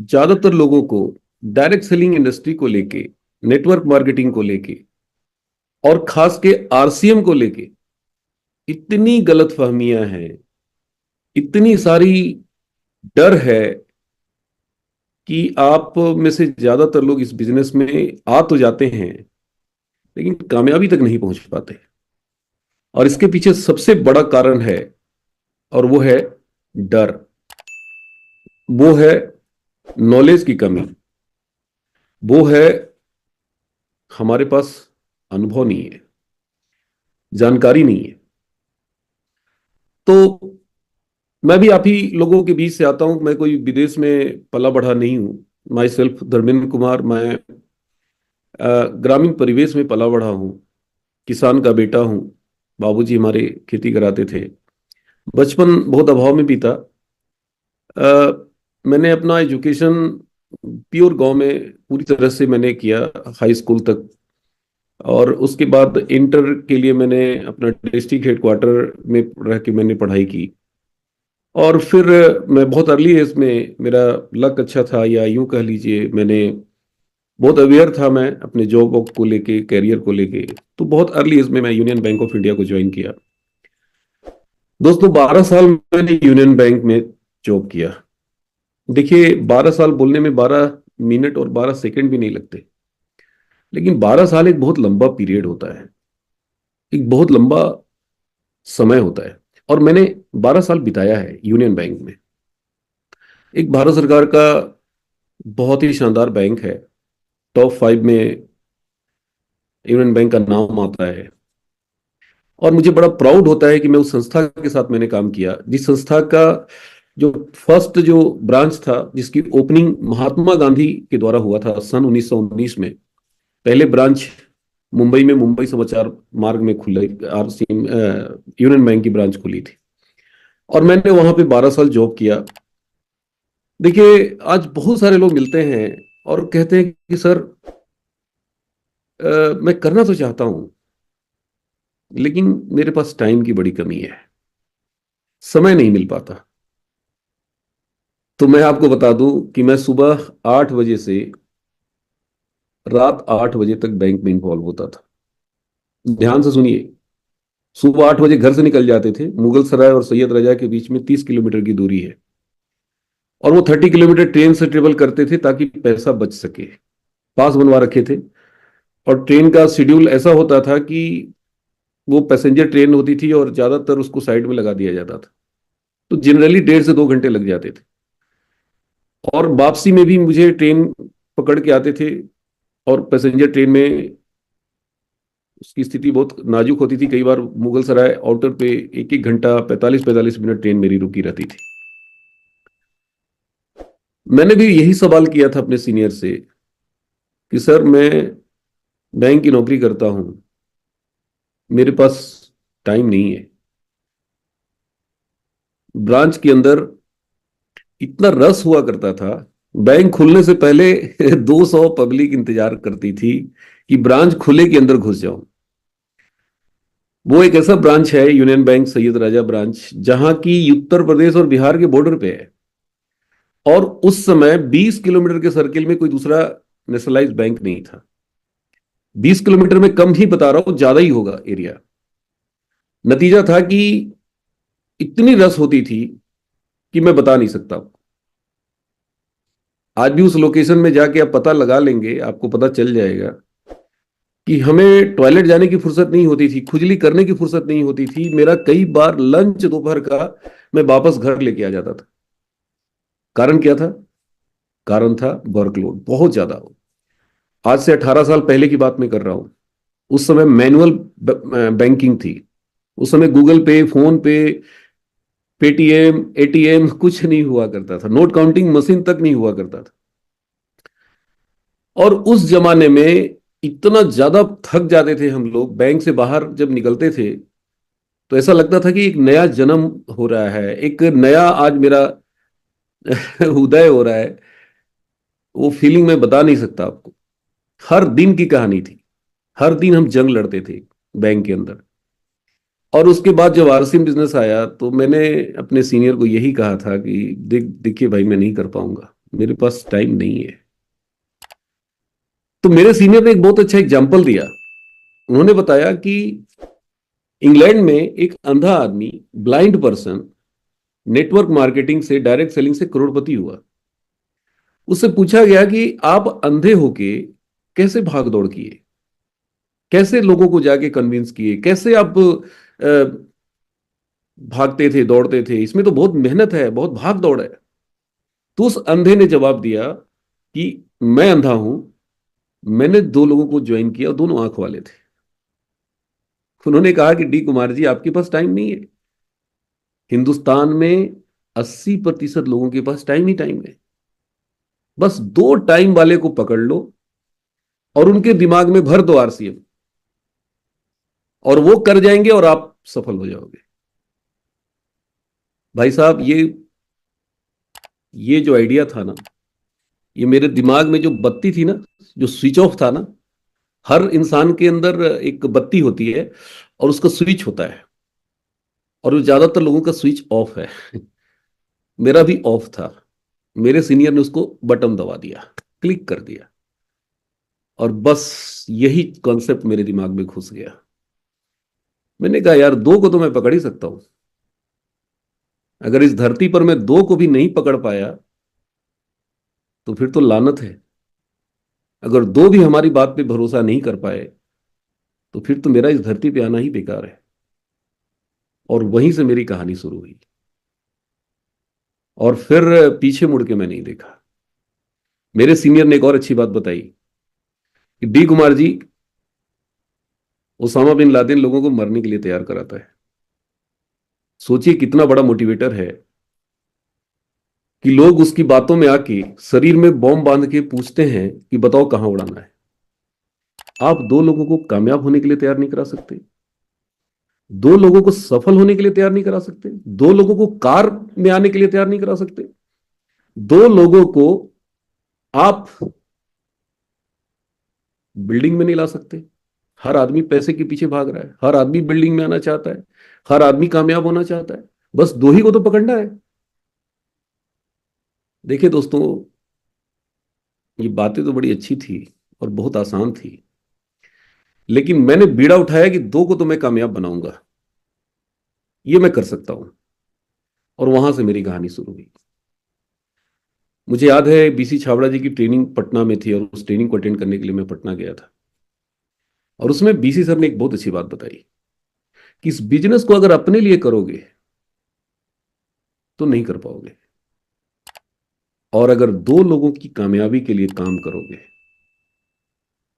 ज्यादातर लोगों को डायरेक्ट सेलिंग इंडस्ट्री को लेके, नेटवर्क मार्केटिंग को लेके और खास के आरसीएम को लेके इतनी गलतफहमियां हैं, इतनी सारी डर है कि आप में से ज्यादातर लोग इस बिजनेस में आ तो जाते हैं लेकिन कामयाबी तक नहीं पहुंच पाते। और इसके पीछे सबसे बड़ा कारण है, और वो है डर, वो है नॉलेज की कमी, वो है हमारे पास अनुभव नहीं है, जानकारी नहीं है। तो मैं भी आप ही लोगों के बीच से आता हूं। मैं कोई विदेश में पला बढ़ा नहीं हूं। माई सेल्फ धर्मेंद्र कुमार, मैं ग्रामीण परिवेश में पला बढ़ा हूं, किसान का बेटा हूं। बाबूजी हमारे खेती कराते थे। बचपन बहुत अभाव में बीता। मैंने अपना एजुकेशन प्योर गांव में पूरी तरह से मैंने किया, हाई स्कूल तक। और उसके बाद इंटर के लिए मैंने अपना डिस्ट्रिक्ट हेडक्वार्टर में रह के मैंने पढ़ाई की। और फिर मैं बहुत अर्ली एज में, मेरा लक अच्छा था या यूं कह लीजिए, मैंने बहुत अवेयर था मैं अपने जॉब वॉब को लेके, कैरियर को लेके। तो बहुत अर्ली एज में मैं यूनियन बैंक ऑफ इंडिया को ज्वाइन किया। दोस्तों, 12 साल मैंने यूनियन बैंक में जॉब किया। देखिए, 12 साल बोलने में 12 मिनट और 12 सेकंड भी नहीं लगते, लेकिन 12 साल एक बहुत लंबा पीरियड होता है, एक बहुत लंबा समय होता है। और मैंने 12 साल बिताया है यूनियन बैंक में। एक भारत सरकार का बहुत ही शानदार बैंक है। टॉप 5 में यूनियन बैंक का नाम आता है। और मुझे बड़ा प्राउड होता है कि मैं उस संस्था के साथ मैंने काम किया, जिस संस्था का जो फर्स्ट जो ब्रांच था, जिसकी ओपनिंग महात्मा गांधी के द्वारा हुआ था सन 1919 में। पहले ब्रांच मुंबई में, मुंबई समाचार मार्ग में खुले आरसीएम यूनियन बैंक की ब्रांच खुली थी। और मैंने वहां पे 12 साल जॉब किया। देखिए, आज बहुत सारे लोग मिलते हैं और कहते हैं कि सर, मैं करना तो चाहता हूं लेकिन मेरे पास टाइम की बड़ी कमी है, समय नहीं मिल पाता। तो मैं आपको बता दूं कि मैं सुबह 8 बजे से रात 8 बजे तक बैंक में इन्वॉल्व होता था। ध्यान से सुनिए, सुबह 8 बजे घर से निकल जाते थे। मुगल सराय और सैयद रजा के बीच में 30 किलोमीटर की दूरी है। और वो 30 किलोमीटर ट्रेन से ट्रेवल करते थे ताकि पैसा बच सके। पास बनवा रखे थे। और ट्रेन का शेड्यूल ऐसा होता था कि वो पैसेंजर ट्रेन होती थी और ज्यादातर उसको साइड में लगा दिया जाता था। तो जनरली 1.5 से 2 घंटे लग जाते थे। और वापसी में भी मुझे ट्रेन पकड़ के आते थे। और पैसेंजर ट्रेन में उसकी स्थिति बहुत नाजुक होती थी। कई बार मुगल सराय आउटर पे 1-1 घंटा, 45-45 मिनट ट्रेन मेरी रुकी रहती थी। मैंने भी यही सवाल किया था अपने सीनियर से कि सर, मैं बैंक की नौकरी करता हूं, मेरे पास टाइम नहीं है। ब्रांच के अंदर इतना रस हुआ करता था, बैंक खुलने से पहले 200 पब्लिक इंतजार करती थी कि ब्रांच खुले के अंदर घुस जाऊं। वो एक ऐसा ब्रांच है, यूनियन बैंक सैयद राजा ब्रांच, जहां की उत्तर प्रदेश और बिहार के बॉर्डर पे है। और उस समय 20 किलोमीटर के सर्किल में कोई दूसरा नेशनलाइज्ड बैंक नहीं था। 20 किलोमीटर में कम ही बता रहा हूं, ज्यादा ही होगा एरिया। नतीजा था कि इतनी रस होती थी कि मैं बता नहीं सकता। आज भी उस लोकेशन में जाके आप पता लगा लेंगे, आपको पता चल जाएगा कि हमें टॉयलेट जाने की फुर्सत नहीं होती थी, खुजली करने की फुर्सत नहीं होती थी। मेरा कई बार लंच दोपहर का मैं वापस घर लेके आ जाता था। कारण क्या था? कारण था वर्कलोड बहुत ज्यादा। आज से 18 साल पहले की बात मैं कर रहा हूं। उस समय मैनुअल बैंकिंग थी। उस समय गूगल पे, फोन पे, पेटीएम, एटीएम कुछ नहीं हुआ करता था। नोट काउंटिंग मशीन तक नहीं हुआ करता था। और उस जमाने में इतना ज्यादा थक जाते थे हम लोग, बैंक से बाहर जब निकलते थे तो ऐसा लगता था कि एक नया जन्म हो रहा है, एक नया आज मेरा उदय हो रहा है। वो फीलिंग मैं बता नहीं सकता आपको। हर दिन की कहानी थी। हर दिन हम जंग लड़ते थे बैंक के अंदर। और उसके बाद जब आरसीएम बिजनेस आया तो मैंने अपने सीनियर को यही कहा था कि देखिए भाई, मैं नहीं कर पाऊंगा। मेरे पास टाइम नहीं है। तो मेरे सीनियर ने एक बहुत अच्छा एग्जाम्पल दिया। उन्होंने बताया कि इंग्लैंड में एक अंधा आदमी, ब्लाइंड पर्सन, नेटवर्क मार्केटिंग से, डायरेक्ट सेलिंग से करोड़पति हुआ। उससे पूछा गया कि आप अंधे होके कैसे भाग दौड़ किए, कैसे लोगों को जाके कन्विंस किए, कैसे आप भागते थे, दौड़ते थे, इसमें तो बहुत मेहनत है, बहुत भाग दौड़ है। तो उस अंधे ने जवाब दिया कि मैं अंधा हूं, मैंने दो लोगों को ज्वाइन किया, दोनों आंख वाले थे। उन्होंने कहा कि डी कुमार जी, आपके पास टाइम नहीं है। हिंदुस्तान में 80% लोगों के पास टाइम ही टाइम है। बस दो टाइम वाले को पकड़ लो और उनके दिमाग में भर दो आरसीएम, और वो कर जाएंगे और आप सफल हो जाओगे। भाई साहब, ये जो आइडिया था ना, ये मेरे दिमाग में जो बत्ती थी ना, जो स्विच ऑफ था ना, हर इंसान के अंदर एक बत्ती होती है और उसका स्विच होता है, और वो ज्यादातर लोगों का स्विच ऑफ है। मेरा भी ऑफ था। मेरे सीनियर ने उसको बटन दबा दिया, क्लिक कर दिया, और बस यही कॉन्सेप्ट मेरे दिमाग में घुस गया। मैंने कहा यार, दो को तो मैं पकड़ ही सकता हूं। अगर इस धरती पर मैं दो को भी नहीं पकड़ पाया तो फिर तो लानत है। अगर दो भी हमारी बात पे भरोसा नहीं कर पाए तो फिर तो मेरा इस धरती पे आना ही बेकार है। और वहीं से मेरी कहानी शुरू हुई, और फिर पीछे मुड़ के मैं नहीं देखा। मेरे सीनियर ने एक और अच्छी बात बताई कि D Kumar ji, Osama bin Laden लोगों को मरने के लिए तैयार कराता है। सोचिए कितना बड़ा मोटिवेटर है कि लोग उसकी बातों में आके शरीर में बॉम्ब बांध के पूछते हैं कि बताओ कहां उड़ाना है। आप दो लोगों को कामयाब होने के लिए तैयार नहीं करा सकते, दो लोगों को सफल होने के लिए तैयार नहीं करा सकते, दो लोगों को कार में आने के लिए तैयार नहीं करा सकते, दो लोगों को आप बिल्डिंग में नहीं ला सकते। हर आदमी पैसे के पीछे भाग रहा है, हर आदमी बिल्डिंग में आना चाहता है, हर आदमी कामयाब होना चाहता है। बस दो ही को तो पकड़ना है। देखिए दोस्तों, ये बातें तो बड़ी अच्छी थी और बहुत आसान थी, लेकिन मैंने बीड़ा उठाया कि दो को तो मैं कामयाब बनाऊंगा, ये मैं कर सकता हूं। और वहां से मेरी कहानी शुरू हुई। मुझे याद है बीसी छाबड़ा जी की ट्रेनिंग पटना में थी, और उस ट्रेनिंग को अटेंड करने के लिए मैं पटना गया था। और उसमें बीसी सर ने एक बहुत अच्छी बात बताई कि इस बिजनेस को अगर अपने लिए करोगे तो नहीं कर पाओगे, और अगर दो लोगों की कामयाबी के लिए काम करोगे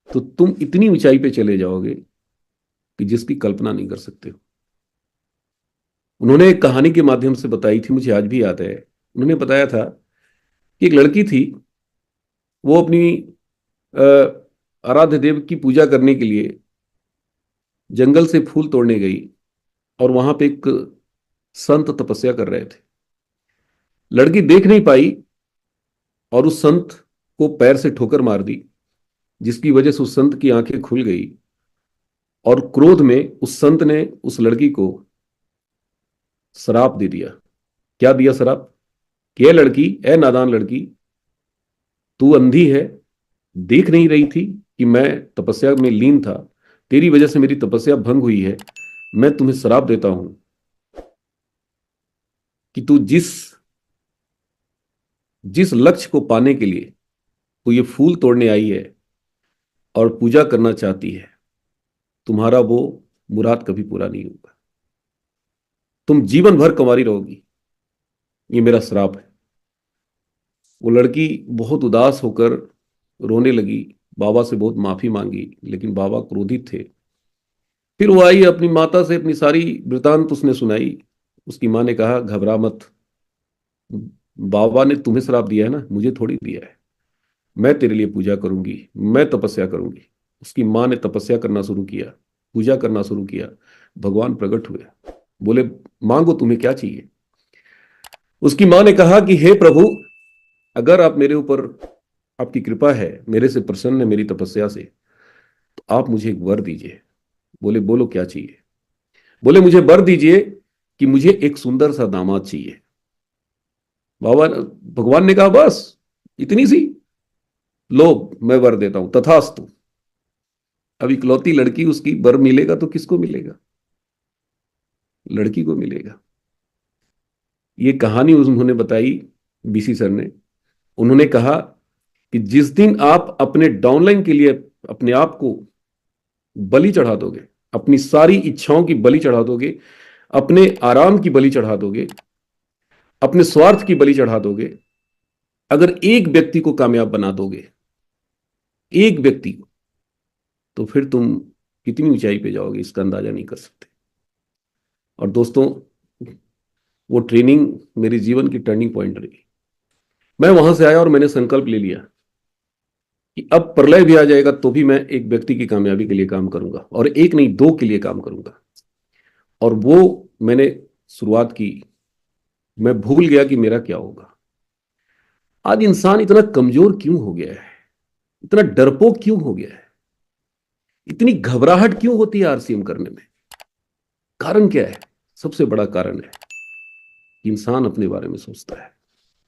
तो तुम इतनी ऊंचाई पे चले जाओगे कि जिसकी कल्पना नहीं कर सकते हो। उन्होंने एक कहानी के माध्यम से बताई थी, मुझे आज भी याद है। उन्होंने बताया था कि एक लड़की थी, वो अपनी आराध्य देव की पूजा करने के लिए जंगल से फूल तोड़ने गई, और वहां पे एक संत तपस्या कर रहे थे। लड़की देख नहीं पाई और उस संत को पैर से ठोकर मार दी, जिसकी वजह से उस संत की आंखें खुल गई। और क्रोध में उस संत ने उस लड़की को श्राप दे दिया। क्या दिया श्राप? कि "ए लड़की, ए नादान लड़की, तू अंधी है, देख नहीं रही थी कि मैं तपस्या में लीन था, तेरी वजह से मेरी तपस्या भंग हुई है। मैं तुम्हें श्राप देता हूं कि तू जिस जिस लक्ष्य को पाने के लिए तू ये फूल तोड़ने आई है और पूजा करना चाहती है, तुम्हारा वो मुराद कभी पूरा नहीं होगा। तुम जीवन भर कुंवारी रहोगी, ये मेरा श्राप है।" वो लड़की बहुत उदास होकर रोने लगी, बाबा से बहुत माफी मांगी, लेकिन बाबा क्रोधित थे। फिर वो आई, अपनी माता से अपनी सारी वृतांत उसने सुनाई। उसकी माँ ने कहा, घबरा मत, बाबा ने तुम्हें श्राप दिया है ना, मुझे थोड़ी दिया है। मैं तेरे लिए पूजा करूंगी, मैं तपस्या करूंगी। उसकी माँ ने तपस्या करना शुरू किया, पूजा करना शुरू किया। भगवान प्रकट हुए, बोले, मांगो, तुम्हें क्या चाहिए। उसकी माँ ने कहा कि हे प्रभु, अगर आप मेरे ऊपर, आपकी कृपा है, मेरे से प्रसन्न है, मेरी तपस्या से, तो आप मुझे एक वर दीजिए। बोले, बोलो क्या चाहिए। बोले, मुझे वर दीजिए कि मुझे एक सुंदर सा दामाद चाहिए। बाबा, भगवान ने कहा, बस इतनी सी, लो मैं वर देता हूं, तथास्तु। अब इकलौती लड़की, उसकी वर मिलेगा तो किसको मिलेगा? लड़की को मिलेगा। ये कहानी उन्होंने बताई, बीसी सर ने। उन्होंने कहा कि जिस दिन आप अपने डाउनलाइन के लिए अपने आप को बलि चढ़ा दोगे, अपनी सारी इच्छाओं की बलि चढ़ा दोगे, अपने आराम की बलि चढ़ा दोगे, अपने स्वार्थ की बलि चढ़ा दोगे, अगर एक व्यक्ति को कामयाब बना दोगे, एक व्यक्ति को, तो फिर तुम कितनी ऊंचाई पे जाओगे इसका अंदाजा नहीं कर सकते। और दोस्तों, वो ट्रेनिंग मेरे जीवन की टर्निंग पॉइंट रही। मैं वहां से आया और मैंने संकल्प ले लिया कि अब प्रलय भी आ जाएगा तो भी मैं एक व्यक्ति की कामयाबी के लिए काम करूंगा, और एक नहीं, दो के लिए काम करूंगा। और वो मैंने शुरुआत की। मैं भूल गया कि मेरा क्या होगा। आज इंसान इतना कमजोर क्यों हो गया है? इतना डरपोक क्यों हो गया है? इतनी घबराहट क्यों होती है आरसीएम करने में? कारण क्या है? सबसे बड़ा कारण है कि इंसान अपने बारे में सोचता है।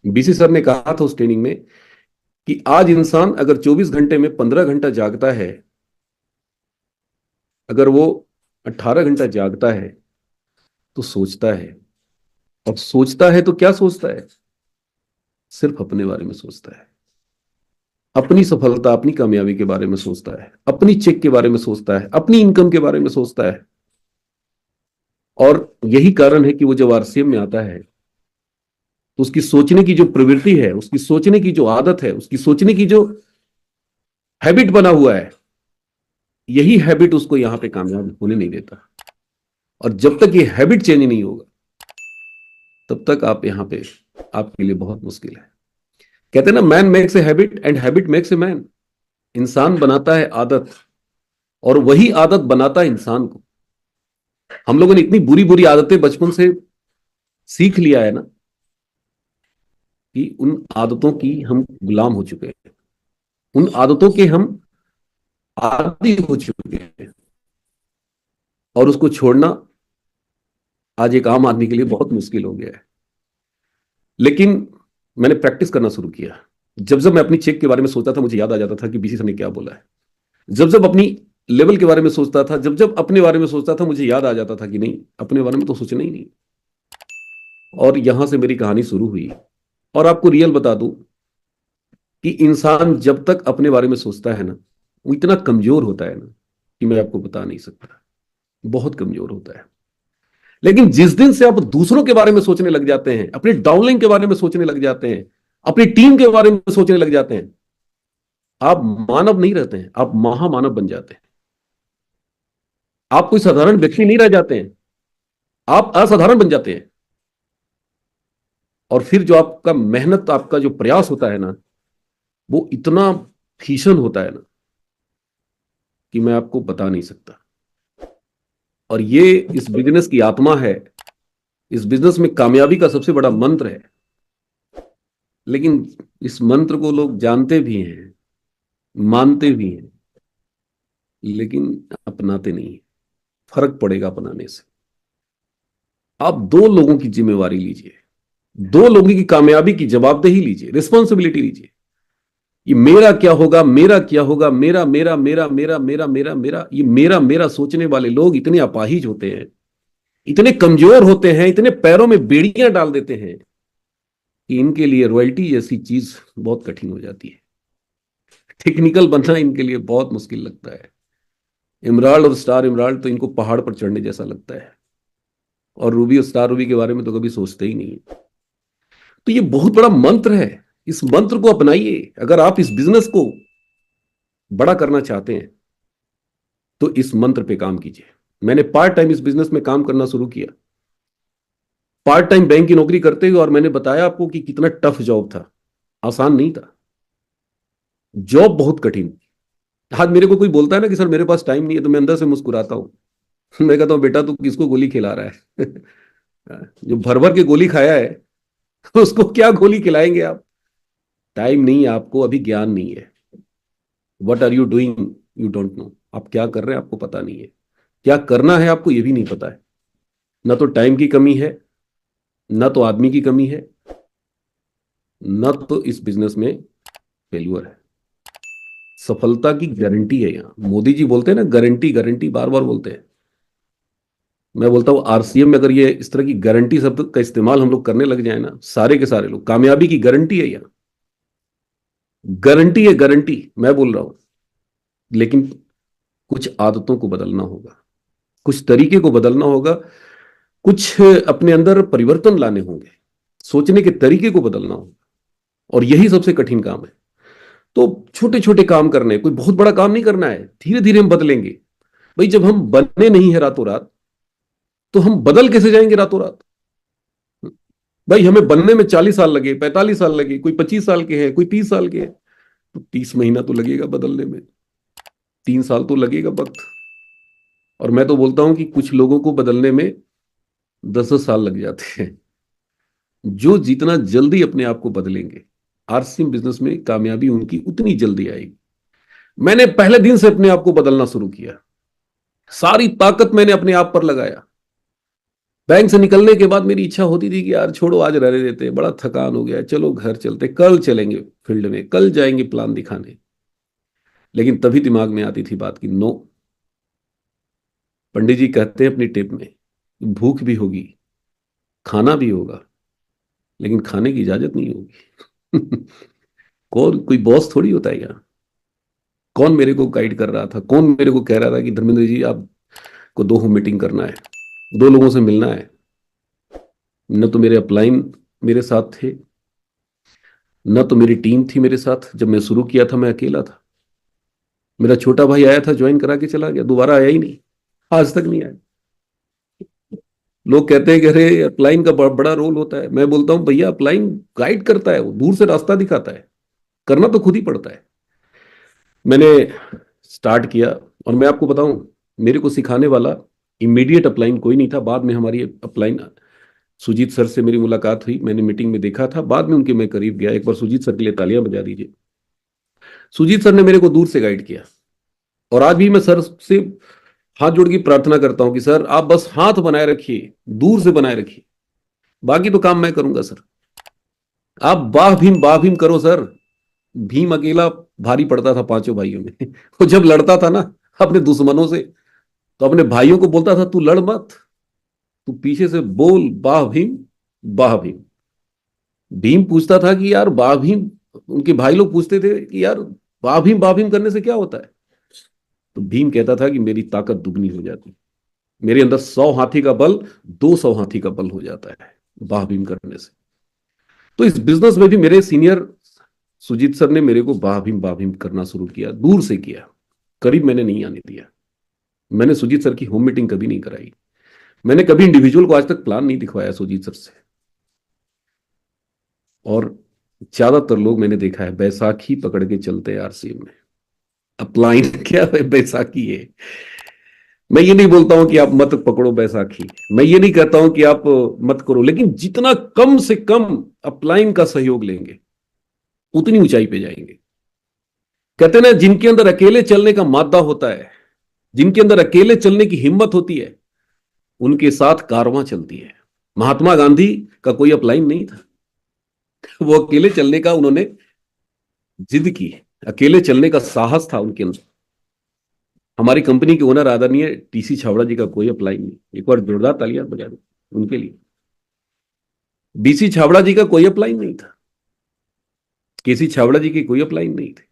बीसी सर ने कहा था उस ट्रेनिंग में कि आज इंसान अगर 24 घंटे में 15 घंटा जागता है, अगर वो 18 घंटा जागता है तो सोचता है। और सोचता है तो क्या सोचता है? सिर्फ अपने बारे में सोचता है, अपनी सफलता, अपनी कामयाबी के बारे में सोचता है, अपनी चेक के बारे में सोचता है, अपनी इनकम के बारे में सोचता है। और यही कारण है कि वो जब आरसीएम में आता है तो उसकी सोचने की जो प्रवृत्ति है, उसकी सोचने की जो आदत है, उसकी सोचने की जो हैबिट बना हुआ है, यही हैबिट उसको यहां पे कामयाब होने नहीं देता। और जब तक ये हैबिट चेंज नहीं होगा, तब तक आप यहां पे, आपके लिए बहुत मुश्किल है। कहते हैं ना, man makes a habit and habit makes a man. इंसान बनाता है आदत, और वही आदत बनाता है इंसान को। हम लोगों ने इतनी बुरी बुरी आदतें बचपन से सीख लिया है ना, कि उन आदतों की हम गुलाम हो चुके हैं, उन आदतों के हम आदी हो चुके हैं। और उसको छोड़ना आज एक आम आदमी के लिए बहुत मुश्किल हो गया है। लेकिन मैंने प्रैक्टिस करना शुरू किया। जब जब मैं अपनी चेक के बारे में सोचता था, मुझे याद आ जाता था कि बीसी सर ने क्या बोला है। जब जब अपनी लेवल के बारे में सोचता था, जब जब अपने बारे में सोचता था, मुझे याद आ जाता था कि नहीं, अपने बारे में तो सोचना ही नहीं। और यहां से मेरी कहानी शुरू हुई। और आपको रियल बता दूं कि इंसान जब तक अपने बारे में सोचता है ना, वो इतना कमजोर होता है ना कि मैं आपको बता नहीं सकता। बहुत कमजोर होता है। लेकिन जिस दिन से आप दूसरों के बारे में सोचने लग जाते हैं, अपने डाउनलाइन के बारे में सोचने लग जाते हैं, अपनी टीम के बारे में सोचने लग जाते हैं, आप मानव नहीं रहते हैं, आप महामानव बन जाते हैं। आप कोई साधारण व्यक्ति नहीं रह जाते हैं, आप असाधारण बन जाते हैं। और फिर जो आपका मेहनत, आपका जो प्रयास होता है ना, वो इतना भीषण होता है ना कि मैं आपको बता नहीं सकता। और ये इस बिजनेस की आत्मा है। इस बिजनेस में कामयाबी का सबसे बड़ा मंत्र है। लेकिन इस मंत्र को लोग जानते भी हैं, मानते भी हैं, लेकिन अपनाते नहीं है। फर्क पड़ेगा अपनाने से। आप दो लोगों की जिम्मेवारी लीजिए, दो लोगों की कामयाबी की जवाबदेही लीजिए, रिस्पॉन्सिबिलिटी लीजिए। ये मेरा क्या होगा, मेरा क्या होगा, मेरा मेरा मेरा मेरा मेरा मेरा मेरा, ये मेरा मेरा सोचने वाले लोग इतने अपाहिज होते हैं, इतने कमजोर होते हैं, इतने पैरों में बेड़ियां डाल देते हैं कि इनके लिए रॉयल्टी जैसी चीज बहुत कठिन हो जाती है। टेक्निकल बनना इनके लिए बहुत मुश्किल लगता है। इमराल्ड और स्टार इमराल्ड तो इनको पहाड़ पर चढ़ने जैसा लगता है। और रूबी और स्टार रूबी के बारे में तो कभी सोचते ही नहीं है। तो ये बहुत बड़ा मंत्र है। इस मंत्र को अपनाइए। अगर आप इस बिजनेस को बड़ा करना चाहते हैं तो इस मंत्र पे काम कीजिए। मैंने पार्ट टाइम इस बिजनेस में काम करना शुरू किया, पार्ट टाइम बैंक की नौकरी करते हुए। और मैंने बताया आपको कि कितना टफ जॉब था, आसान नहीं था। जॉब बहुत कठिन थी। आज मेरे को कोई बोलता है ना कि सर मेरे पास टाइम नहीं है, तो मैं अंदर से मुस्कुराता हूं। मैं कहता हूं, बेटा तू किसको गोली खिला रहा है? जो भर भर के गोली खाया है, उसको क्या गोली खिलाएंगे आप? टाइम नहीं है आपको, अभी ज्ञान नहीं है। What are you doing, you don't know. आप क्या कर रहे हैं आपको पता नहीं है, क्या करना है आपको ये भी नहीं पता है। ना तो टाइम की कमी है, ना तो आदमी की कमी है, ना तो इस बिजनेस में फेल्यूर है। सफलता की गारंटी है यहाँ। मोदी जी बोलते हैं ना, गारंटी गारंटी बार बार बोलते हैं। मैं बोलता हूँ आरसीएम में अगर ये इस तरह की गारंटी शब्द का इस्तेमाल हम लोग करने लग जाए ना, सारे के सारे लोग, कामयाबी की गारंटी है यहाँ। गारंटी है, गारंटी मैं बोल रहा हूं। लेकिन कुछ आदतों को बदलना होगा, कुछ तरीके को बदलना होगा, कुछ अपने अंदर परिवर्तन लाने होंगे, सोचने के तरीके को बदलना होगा। और यही सबसे कठिन काम है। तो छोटे छोटे काम करने, कोई बहुत बड़ा काम नहीं करना है, धीरे धीरे हम बदलेंगे। भाई जब हम बने नहीं है रातों रात, तो हम बदल कैसे जाएंगे रातों रात? भाई हमें बनने में 40 साल लगे, 45 साल लगे, कोई 25 साल के हैं, कोई 30 साल के हैं, तो 30 महीना तो लगेगा बदलने में, 3 साल तो लगेगा वक्त। और मैं तो बोलता हूं कि कुछ लोगों को बदलने में 10 10 साल लग जाते हैं। जो जितना जल्दी अपने आप को बदलेंगे, आरसीएम बिजनेस में कामयाबी उनकी उतनी जल्दी आएगी। मैंने पहले दिन से अपने आप को बदलना शुरू किया, सारी ताकत मैंने अपने आप पर लगाया। बैंक से निकलने के बाद मेरी इच्छा होती थी कि यार छोड़ो, आज रहने देते, बड़ा थकान हो गया, चलो घर चलते, कल चलेंगे फील्ड में, कल जाएंगे प्लान दिखाने। लेकिन तभी दिमाग में आती थी बात कि नो, पंडित जी कहते हैं अपनी टिप में, भूख भी होगी, खाना भी होगा, लेकिन खाने की इजाजत नहीं होगी। कौन, कोई बॉस थोड़ी होता है यहाँ। कौन मेरे को गाइड कर रहा था, कौन मेरे को कह रहा था कि धर्मेंद्र जी आपको 2 मीटिंग करना है, 2 लोगों से मिलना है? न तो मेरे अपलाइन मेरे साथ थे, न तो मेरी टीम थी मेरे साथ। जब मैं शुरू किया था मैं अकेला था। मेरा छोटा भाई आया था, ज्वाइन करा के चला गया, दोबारा आया ही नहीं, आज तक नहीं आया। लोग कहते हैं कि अरे अपलाइन का बड़ा बड़ा रोल होता है। मैं बोलता हूं भैया, अपलाइन गाइड करता है, वो दूर से रास्ता दिखाता है, करना तो खुद ही पड़ता है। मैंने स्टार्ट किया, और मैं आपको बताऊं, मेरे को सिखाने वाला इमीडिएट अपलाइन कोई नहीं था। बाद में हमारी अपलाइन सुजीत सर से मेरी मुलाकात हुई, मैंने मीटिंग में देखा था, बाद में उनके मैं करीब गया। एक बार सुजीत सर के लिए तालियां बजा दीजिए। सुजीत सर ने मेरे को दूर से गाइड किया। और आज भी मैं सर से हाथ जोड़ के प्रार्थना करता हूं कि सर आप बस हाथ बनाए रखिए, दूर से बनाए रखिए, बाकी तो काम मैं करूंगा सर। आप बाह भीम करो सर। भीम अकेला भारी पड़ता था 5 भाइयों में। वो जब लड़ता था ना अपने दुश्मनों से, तो अपने भाइयों को बोलता था तू लड़ मत, तू पीछे से बोल बाह भीम, बाह भीम। भीम पूछता था कि यार बाह भीम, उनके भाई लोग पूछते थे कि यार बाह भीम करने से क्या होता है? तो भीम कहता था कि मेरी ताकत दुगनी हो जाती, मेरे अंदर 100 हाथी का बल 200 हाथी का बल हो जाता है बाह भीम करने से। तो इस बिजनेस में भी मेरे सीनियर सुजीत सर ने मेरे को बाह भीम करना शुरू किया, दूर से किया, करीब मैंने नहीं आने दिया। मैंने सुजीत सर की होम मीटिंग कभी नहीं कराई, मैंने कभी इंडिविजुअल को आज तक प्लान नहीं दिखवाया सुजीत सर से। और ज्यादातर लोग मैंने देखा है बैसाखी पकड़ के चलते हैं आरसीएम में। अपलाइन क्या है, बैसाखी है। मैं ये नहीं बोलता हूं कि आप मत पकड़ो बैसाखी, मैं ये नहीं कहता हूं कि आप मत करो, लेकिन जितना कम से कम अपलाइन का सहयोग लेंगे, उतनी ऊंचाई पे जाएंगे। कहते ना, जिनके अंदर अकेले चलने का मादा होता है, जिनके अंदर अकेले चलने की हिम्मत होती है, उनके साथ कारवां चलती है। महात्मा गांधी का कोई अपलाइन नहीं था, वो अकेले चलने का उन्होंने जिद की, अकेले चलने का साहस था उनके अंदर। हमारी कंपनी के ओनर आदरणीय टीसी छावड़ा जी का कोई अपलाइन नहीं। एक बार जोरदार तालियां बजा दो उनके लिए। डीसी छावड़ा जी का कोई अपलाइन नहीं था, केसी छावड़ा जी के कोई अपलाइन नहीं थे।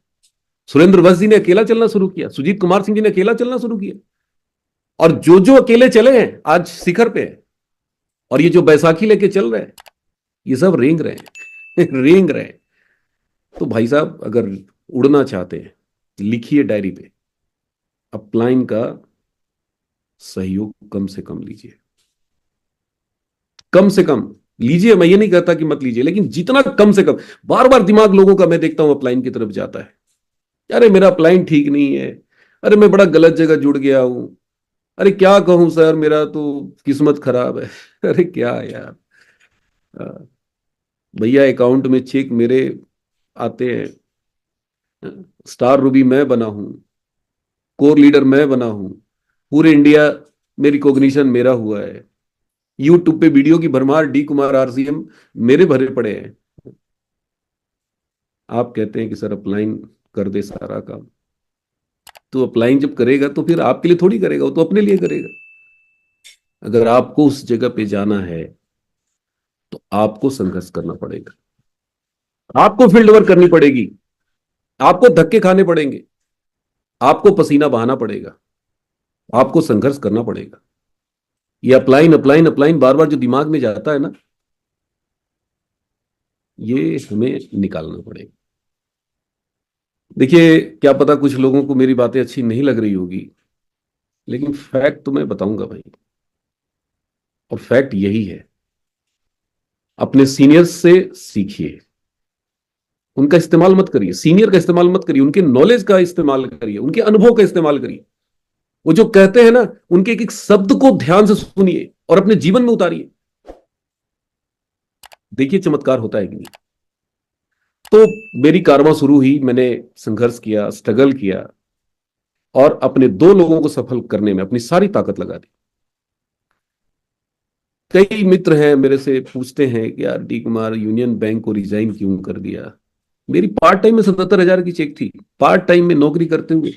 सुरेंद्र वत्स जी ने अकेला चलना शुरू किया, सुजीत कुमार सिंह जी ने अकेला चलना शुरू किया। और जो जो अकेले चले हैं आज शिखर पे हैं, और ये जो बैसाखी लेके चल रहे हैं, ये सब रेंग रहे हैं। रेंग रहे हैं। तो भाई साहब, अगर उड़ना चाहते हैं, लिखिए डायरी पे, अपलाइन का सहयोग कम से कम लीजिए, कम से कम लीजिए। मैं ये नहीं कहता कि मत लीजिए, लेकिन जितना कम से कम। बार बार दिमाग लोगों का मैं देखता हूं अपलाइन की तरफ जाता है, अरे मेरा अपलाइन ठीक नहीं है, अरे मैं बड़ा गलत जगह जुड़ गया हूं, अरे क्या कहूं सर, मेरा तो किस्मत खराब है। अरे क्या यार, भैया अकाउंट में चेक मेरे आते हैं, स्टार रूबी मैं बना हूं, कोर लीडर मैं बना हूं, पूरे इंडिया में रिकॉग्निशन मेरा हुआ है, यूट्यूब पे वीडियो की भरमार, डी कुमार आरसीएम मेरे भरे पड़े हैं। आप कहते हैं कि सर अपलाइन कर दे सारा काम। तो अपलाइन जब करेगा तो फिर आपके लिए थोड़ी करेगा, वो तो अपने लिए करेगा। अगर आपको उस जगह पे जाना है तो आपको संघर्ष करना पड़ेगा, आपको फील्ड वर्क करनी पड़ेगी, आपको धक्के खाने पड़ेंगे, आपको पसीना बहाना पड़ेगा, आपको संघर्ष करना पड़ेगा। ये अपलाइन अपलाइन अपलाइन बार बार जो दिमाग में जाता है ना, ये हमें निकालना पड़ेगा। देखिए, क्या पता कुछ लोगों को मेरी बातें अच्छी नहीं लग रही होगी, लेकिन फैक्ट तो मैं बताऊंगा भाई। और फैक्ट यही है, अपने सीनियर्स से सीखिए। उनका इस्तेमाल मत करिए, सीनियर का इस्तेमाल मत करिए, उनके नॉलेज का इस्तेमाल करिए, उनके अनुभव का इस्तेमाल करिए। वो जो कहते हैं ना, उनके एक एक शब्द को ध्यान से सुनिए और अपने जीवन में उतारिए। देखिए चमत्कार होता है कि नहीं। तो मेरी कारवां शुरू हुई, मैंने संघर्ष किया, स्ट्रगल किया, और अपने दो लोगों को सफल करने में अपनी सारी ताकत लगा दी। कई मित्र हैं मेरे से पूछते हैं कि यार डी कुमार, यूनियन बैंक को रिजाइन क्यों कर दिया। मेरी पार्ट टाइम में 77,000 की चेक थी, पार्ट टाइम में नौकरी करते हुए।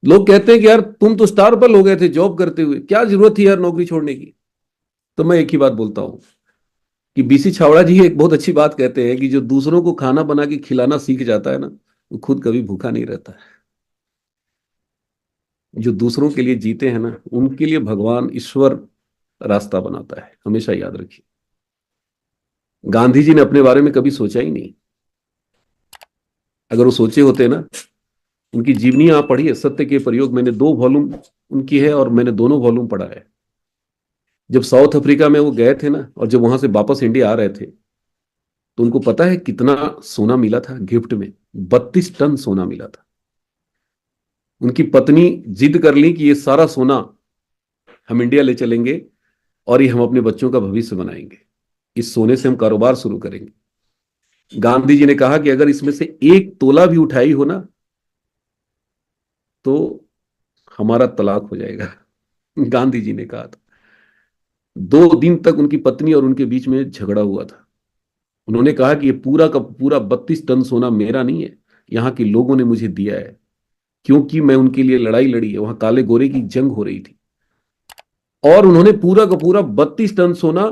लोग कहते हैं कि यार तुम तो स्टार पर हो गए थे जॉब करते हुए, क्या जरूरत थी यार नौकरी छोड़ने की। तो मैं एक ही बात बोलता हूं कि बीसी छावड़ा जी एक बहुत अच्छी बात कहते हैं कि जो दूसरों को खाना बना के खिलाना सीख जाता है ना, वो खुद कभी भूखा नहीं रहता है। जो दूसरों के लिए जीते हैं ना, उनके लिए भगवान ईश्वर रास्ता बनाता है, हमेशा याद रखिए। गांधी जी ने अपने बारे में कभी सोचा ही नहीं। अगर वो सोचे होते ना, उनकी जीवनी आप पढ़िए, सत्य के प्रयोग, मैंने 2 वॉल्यूम उनकी है और मैंने दोनों वॉल्यूम पढ़ा है। जब साउथ अफ्रीका में वो गए थे ना, और जब वहां से वापस इंडिया आ रहे थे, तो उनको पता है कितना सोना मिला था गिफ्ट में? 32 टन सोना मिला था। उनकी पत्नी जिद कर ली कि ये सारा सोना हम इंडिया ले चलेंगे और ये हम अपने बच्चों का भविष्य बनाएंगे, इस सोने से हम कारोबार शुरू करेंगे। गांधी जी ने कहा कि अगर इसमें से 1 तोला भी उठाई हो ना, तो हमारा तलाक हो जाएगा। गांधी जी ने कहा था। 2 दिन तक उनकी पत्नी और उनके बीच में झगड़ा हुआ था। उन्होंने कहा कि ये पूरा का पूरा 32 टन सोना मेरा नहीं है, यहाँ के लोगों ने मुझे दिया है, क्योंकि मैं उनके लिए लड़ाई लड़ी है। वहां काले गोरे की जंग हो रही थी, और उन्होंने पूरा का पूरा 32 टन सोना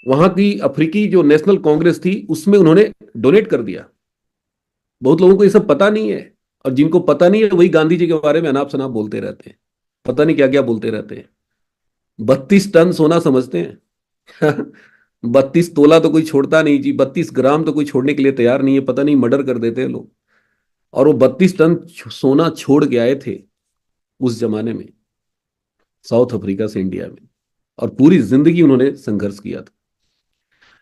वहां की अफ्रीकी जो नेशनल कांग्रेस थी उसमें उन्होंने डोनेट कर दिया। बहुत लोगों को ये सब पता नहीं है, और जिनको पता नहीं है वही गांधी जी के बारे में अनाप शनाप बोलते रहते हैं, पता नहीं क्या क्या बोलते रहते हैं। 32 टन सोना समझते हैं? 32 तोला तो कोई छोड़ता नहीं जी, 32 ग्राम तो कोई छोड़ने के लिए तैयार नहीं है, पता नहीं मर्डर कर देते हैं लोग। और वो 32 टन सोना छोड़ के आए थे उस जमाने में, साउथ अफ्रीका से इंडिया में, और पूरी जिंदगी उन्होंने संघर्ष किया था।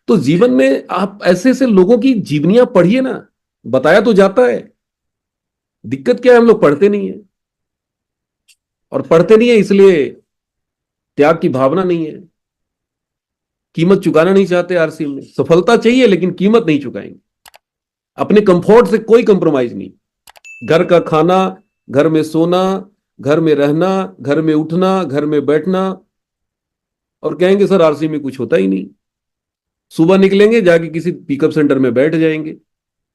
तो जीवन में आप ऐसे ऐसे लोगों की जीवनियां पढ़िए ना, बताया तो जाता है। दिक्कत क्या है, हम लोग पढ़ते नहीं है, और पढ़ते नहीं है इसलिए त्याग की भावना नहीं है, कीमत चुकाना नहीं चाहते। आरसीएम में सफलता चाहिए लेकिन कीमत नहीं चुकाएंगे, अपने कंफर्ट से कोई कंप्रोमाइज नहीं। घर का खाना, घर में सोना, घर में रहना, घर में उठना, घर में बैठना, और कहेंगे सर आरसी में कुछ होता ही नहीं। सुबह निकलेंगे, जाके किसी पिकअप सेंटर में बैठ जाएंगे।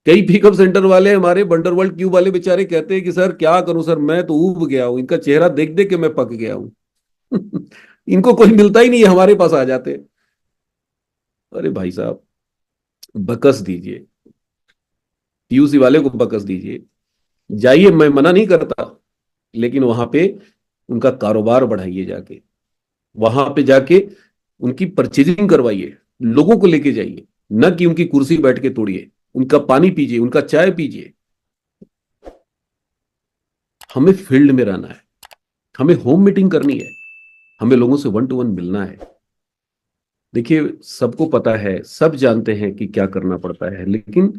कई पिकअप सेंटर वाले हमारे बंडरवर्ल्ड क्यूब वाले बेचारे कहते हैं कि सर क्या करूं सर, मैं तो ऊब गया हूं, इनका चेहरा देख देख के मैं पक गया हूं। इनको कोई मिलता ही नहीं है, हमारे पास आ जाते हैं। अरे भाई साहब, बकस दीजिए, पीयूसी वाले को बकस दीजिए, जाइए, मैं मना नहीं करता, लेकिन वहां पे उनका कारोबार बढ़ाइए, जाके वहां पे जाके उनकी परचेजिंग करवाइए, लोगों को लेके जाइए, न कि उनकी कुर्सी बैठ के तोड़िए। उनका पानी पीजिए, उनका चाय पीजिए। हमें फील्ड में रहना है, हमें होम मीटिंग करनी है, हमें लोगों से 1 to 1 मिलना है। देखिए सबको पता है, सब जानते हैं कि क्या करना पड़ता है, लेकिन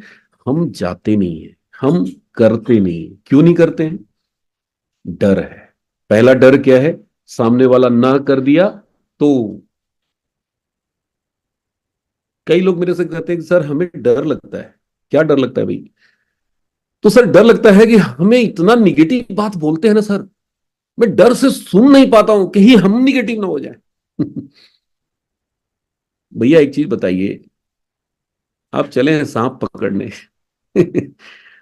हम जाते नहीं है, हम करते नहीं। क्यों नहीं करते हैं? डर है। पहला डर क्या है? सामने वाला ना कर दिया तो। कई लोग मेरे से कहते हैं कि सर हमें डर लगता है। क्या डर लगता है भाई? तो सर डर लगता है कि हमें इतना निगेटिव बात बोलते हैं ना सर, मैं डर से सुन नहीं पाता हूं, कहीं हम निगेटिव ना हो जाए। भैया एक चीज बताइए, आप चले हैं सांप पकड़ने।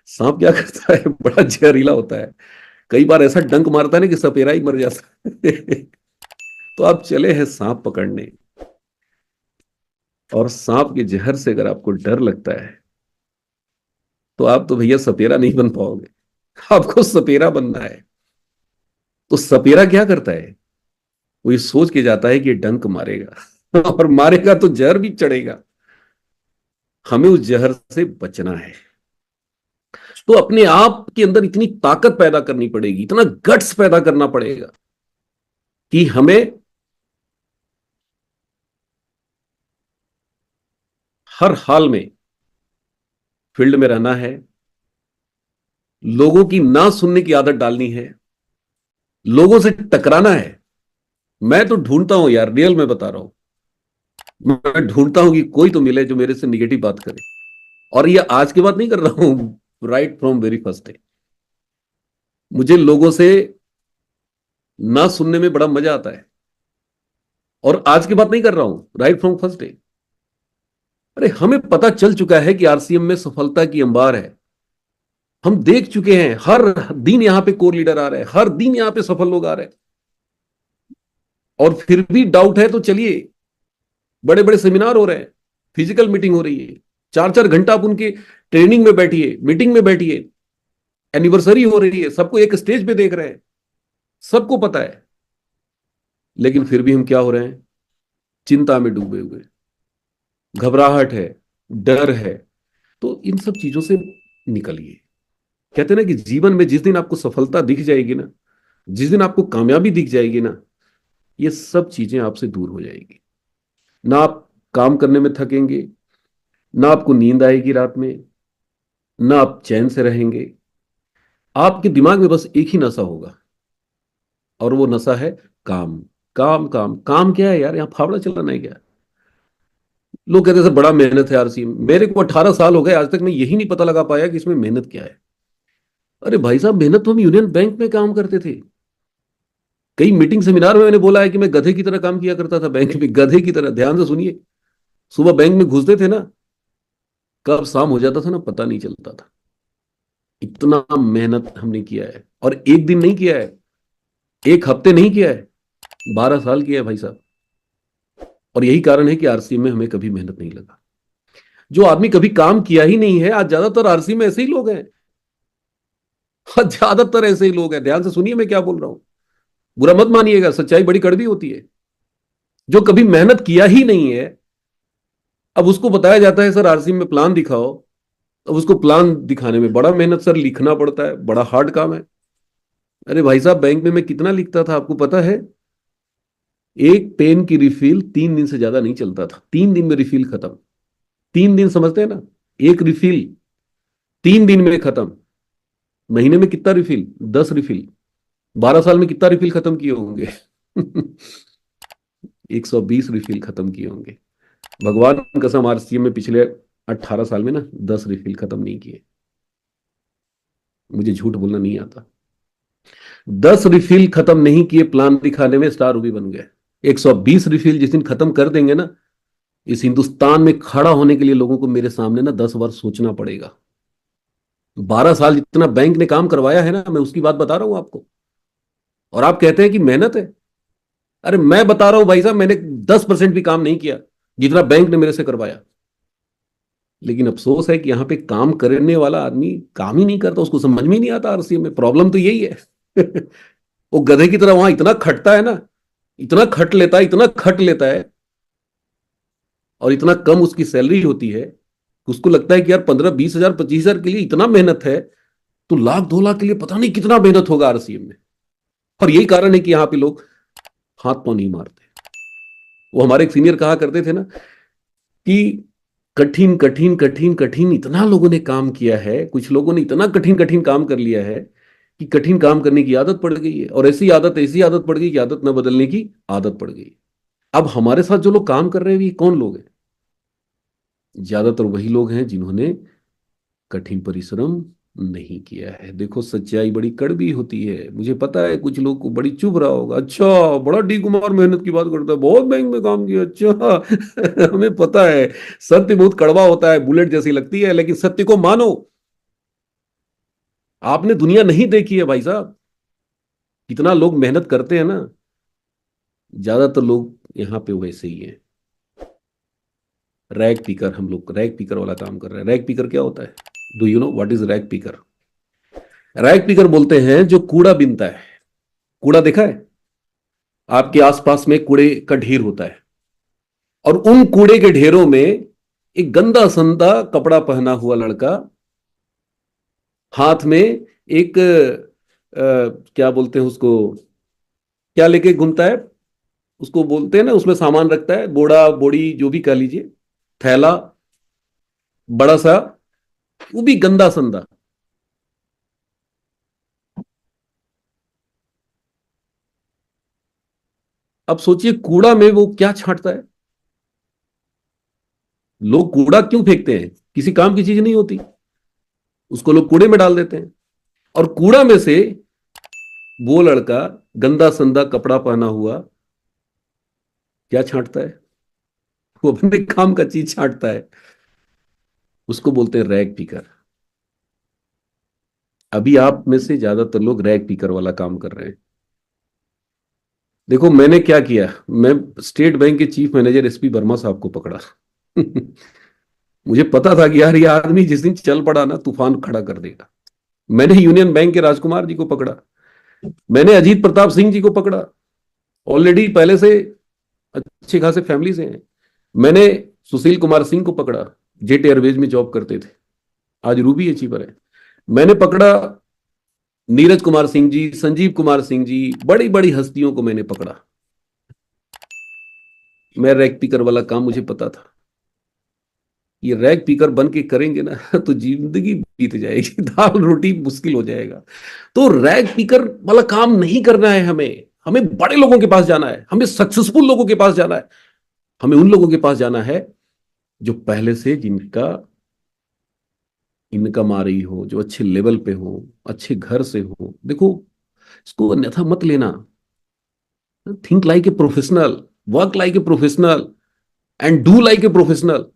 सांप क्या करता है, बड़ा जहरीला होता है। कई बार ऐसा डंक मारता है ना कि सपेरा ही मर जाता है। तो आप चले हैं सांप पकड़ने, और सांप के जहर से अगर आपको डर लगता है, तो आप तो भैया सपेरा नहीं बन पाओगे। आपको सपेरा बनना है। तो सपेरा क्या करता है, वो ये सोच के जाता है कि ये डंक मारेगा और मारेगा तो जहर भी चढ़ेगा। हमें उस जहर से बचना है। तो अपने आप के अंदर इतनी ताकत पैदा करनी पड़ेगी, इतना गट्स पैदा करना पड़ेगा कि हमें हर हाल में फील्ड में रहना है, लोगों की ना सुनने की आदत डालनी है, लोगों से टकराना है। मैं तो ढूंढता हूं यार, रियल में बता रहा हूं, मैं ढूंढता हूं कि कोई तो मिले जो मेरे से निगेटिव बात करे। और ये आज की बात नहीं कर रहा हूं, right from very first day. मुझे लोगों से ना सुनने में बड़ा मजा आता है। और आज की बात नहीं कर रहा हूं, राइट फ्रॉम फर्स्ट डे। अरे हमें पता चल चुका है कि आरसीएम में सफलता की अंबार है। हम देख चुके हैं, हर दिन यहां पे कोर लीडर आ रहे हैं, हर दिन यहां पे सफल लोग आ रहे हैं। और फिर भी डाउट है तो चलिए, बड़े बड़े सेमिनार हो रहे हैं, फिजिकल मीटिंग हो रही है, 4 4 घंटा आप उनके ट्रेनिंग में बैठिए, मीटिंग में बैठिए, एनिवर्सरी हो रही है, सबको एक स्टेज पे देख रहे हैं, सबको पता है। लेकिन फिर भी हम क्या हो रहे हैं, चिंता में डूबे हुए, घबराहट है, डर है। तो इन सब चीजों से निकलिए। कहते हैं ना कि जीवन में जिस दिन आपको सफलता दिख जाएगी ना, जिस दिन आपको कामयाबी दिख जाएगी ना, ये सब चीजें आपसे दूर हो जाएगी। ना आप काम करने में थकेंगे, ना आपको नींद आएगी रात में, ना आप चैन से रहेंगे। आपके दिमाग में बस एक ही नशा होगा, और वो नशा है काम। काम काम काम क्या है यार, यहाँ फावड़ा चलाना है क्या? लोग कहते हैं "सर, बड़ा मेहनत है आरसी में"। मेरे को 18 साल हो गए, आज तक मैं यही नहीं पता लगा पाया कि इसमें मेहनत क्या है। अरे भाई साहब, मेहनत तो हम यूनियन बैंक में काम करते थे। कई मीटिंग सेमिनार में मैंने बोला है कि मैं गधे की तरह काम किया करता था बैंक में, गधे की तरह। ध्यान से सुनिए, सुबह बैंक में घुसते थे ना, कब शाम हो जाता था ना पता नहीं चलता था। इतना मेहनत हमने किया है, और एक दिन नहीं किया है, एक हफ्ते नहीं किया है, 12 साल किया है भाई साहब। और यही कारण है कि आरसी में हमें कभी मेहनत नहीं लगा। जो आदमी कभी काम किया ही नहीं है, आज ज्यादातर आरसी में ऐसे ही लोग हैं। आज ज्यादातर ऐसे ही लोग हैं। ध्यान से सुनिए मैं क्या बोल रहा हूं, बुरा मत मानिएगा, सच्चाई बड़ी कड़वी होती है। जो कभी मेहनत किया ही नहीं है, अब उसको बताया जाता है सर आरसी में प्लान दिखाओ। अब उसको प्लान दिखाने में बड़ा मेहनत सर, लिखना पड़ता है, बड़ा हार्ड काम है। अरे भाई साहब, बैंक में मैं कितना लिखता था आपको पता है? एक पेन की रिफिल 3 दिन से ज्यादा नहीं चलता था, 3 दिन में रिफिल खत्म। 3 दिन समझते हैं ना, एक रिफिल 3 दिन में खत्म। महीने में कितना रिफिल? 10 रिफिल। 12 साल में कितना रिफिल खत्म किए होंगे? 120 रिफिल खत्म किए होंगे। भगवान कसम, आरसीएम में पिछले 18 साल में ना 10 रिफिल खत्म नहीं किए। मुझे झूठ बोलना नहीं आता। 10 रिफिल खत्म नहीं किए, प्लान दिखाने में स्टार रूबी बन गए। 120 रिफिल जिस दिन खत्म कर देंगे ना, इस हिंदुस्तान में खड़ा होने के लिए लोगों को मेरे सामने ना 10 बार सोचना पड़ेगा। 12 साल जितना बैंक ने काम करवाया है ना, मैं उसकी बात बता रहा हूं आपको। और आप कहते हैं कि मेहनत है। अरे मैं बता रहा हूं भाई साहब, मैंने 10% भी काम नहीं किया जितना बैंक ने मेरे से करवाया। लेकिन अफसोस है कि यहाँ पे काम करने वाला आदमी काम ही नहीं करता, उसको समझ में ही नहीं आता आरसीएम में। प्रॉब्लम तो यही है। वो गधे की तरह वहां इतना खटता है ना, इतना खट लेता है, इतना खट लेता है, और इतना कम उसकी सैलरी होती है। उसको लगता है कि यार 15 20 हजार 25 हजार के लिए इतना मेहनत है, तो 1 लाख 2 लाख के लिए पता नहीं कितना मेहनत होगा आरसीएम में। और यही कारण है कि यहाँ पे लोग हाथ पांव नहीं मारते। वो हमारे एक सीनियर कहा करते थे ना कि कठिन कठिन कठिन कठिन इतना लोगों ने काम किया है, कुछ लोगों ने इतना कठिन कठिन काम कर लिया है कि कठिन काम करने की आदत पड़ गई है। और ऐसी आदत पड़ गई कि आदत न बदलने की आदत पड़ गई। अब हमारे साथ जो लोग काम कर रहे हैं, ये कौन लोग हैं? ज्यादातर वही लोग हैं जिन्होंने कठिन परिश्रम, नहीं किया है। देखो सच्चाई बड़ी कड़वी होती है, मुझे पता है कुछ लोग को बड़ी चुभ रहा होगा, अच्छा बड़ा डी कुमार मेहनत की बात करता है, बहुत बैंक में काम किया, अच्छा हमें पता है सत्य बहुत कड़वा होता है, बुलेट जैसी लगती है, लेकिन सत्य को मानो। आपने दुनिया नहीं देखी है भाई साहब, कितना लोग मेहनत करते हैं ना, ज्यादातर लोग यहाँ पे वैसे ही है। रैग पीकर, हम लोग रैग पीकर वाला काम कर रहे हैं। रैग पीकर क्या होता है? Do you know what is rag पीकर? रैग पीकर बोलते हैं जो कूड़ा बीनता है। कूड़ा देखा है? आपके आसपास में कूड़े का ढेर होता है, और उन कूड़े के ढेरों में एक गंदा संदा कपड़ा पहना हुआ लड़का हाथ में एक क्या बोलते हैं उसको, क्या लेके घूमता है, उसको बोलते हैं ना, उसमें सामान रखता है, बोड़ा बोड़ी जो भी कह लीजिए, थैला बड़ा सा, वो भी गंदा संदा। अब सोचिए कूड़ा में वो क्या छांटता है। लोग कूड़ा क्यों फेंकते हैं? किसी काम की चीज नहीं होती, उसको लोग कूड़े में डाल देते हैं। और कूड़ा में से वो लड़का गंदा संदा कपड़ा पहना हुआ क्या छांटता है? वो अपने काम का चीज छांटता है। उसको बोलते हैं रैग पिकर। अभी आप में से ज्यादातर लोग रैग पिकर वाला काम कर रहे हैं। देखो मैंने क्या किया, मैं स्टेट बैंक के चीफ मैनेजर एसपी वर्मा साहब को पकड़ा। मुझे पता था कि यार ये आदमी जिस दिन चल पड़ा ना तूफान खड़ा कर देगा। मैंने यूनियन बैंक के राजकुमार जी को पकड़ा, मैंने अजीत प्रताप सिंह जी को पकड़ा, ऑलरेडी पहले से अच्छे खासे फैमिली से हैं। मैंने सुशील कुमार सिंह को पकड़ा, जेट एयरवेज में जॉब करते थे, आज रूबी अचीवर है। मैंने पकड़ा नीरज कुमार सिंह जी, संजीव कुमार सिंह जी, बड़ी बड़ी हस्तियों को मैंने पकड़ा। मैं रैग पिकर वाला काम मुझे पता था। ये रैग पिकर बन के करेंगे ना तो जिंदगी बीत जाएगी, दाल रोटी मुश्किल हो जाएगा। तो रैग पिकर वाला काम नहीं करना है हमें। हमें बड़े लोगों के पास जाना है, हमें सक्सेसफुल लोगों के पास जाना है, हमें उन लोगों के पास जाना है जो पहले से जिनका इनकम आ रही हो, जो अच्छे लेवल पे हो, अच्छे घर से हो। देखो इसको अन्यथा मत लेना। Think like a professional, work like a professional, and do like a professional.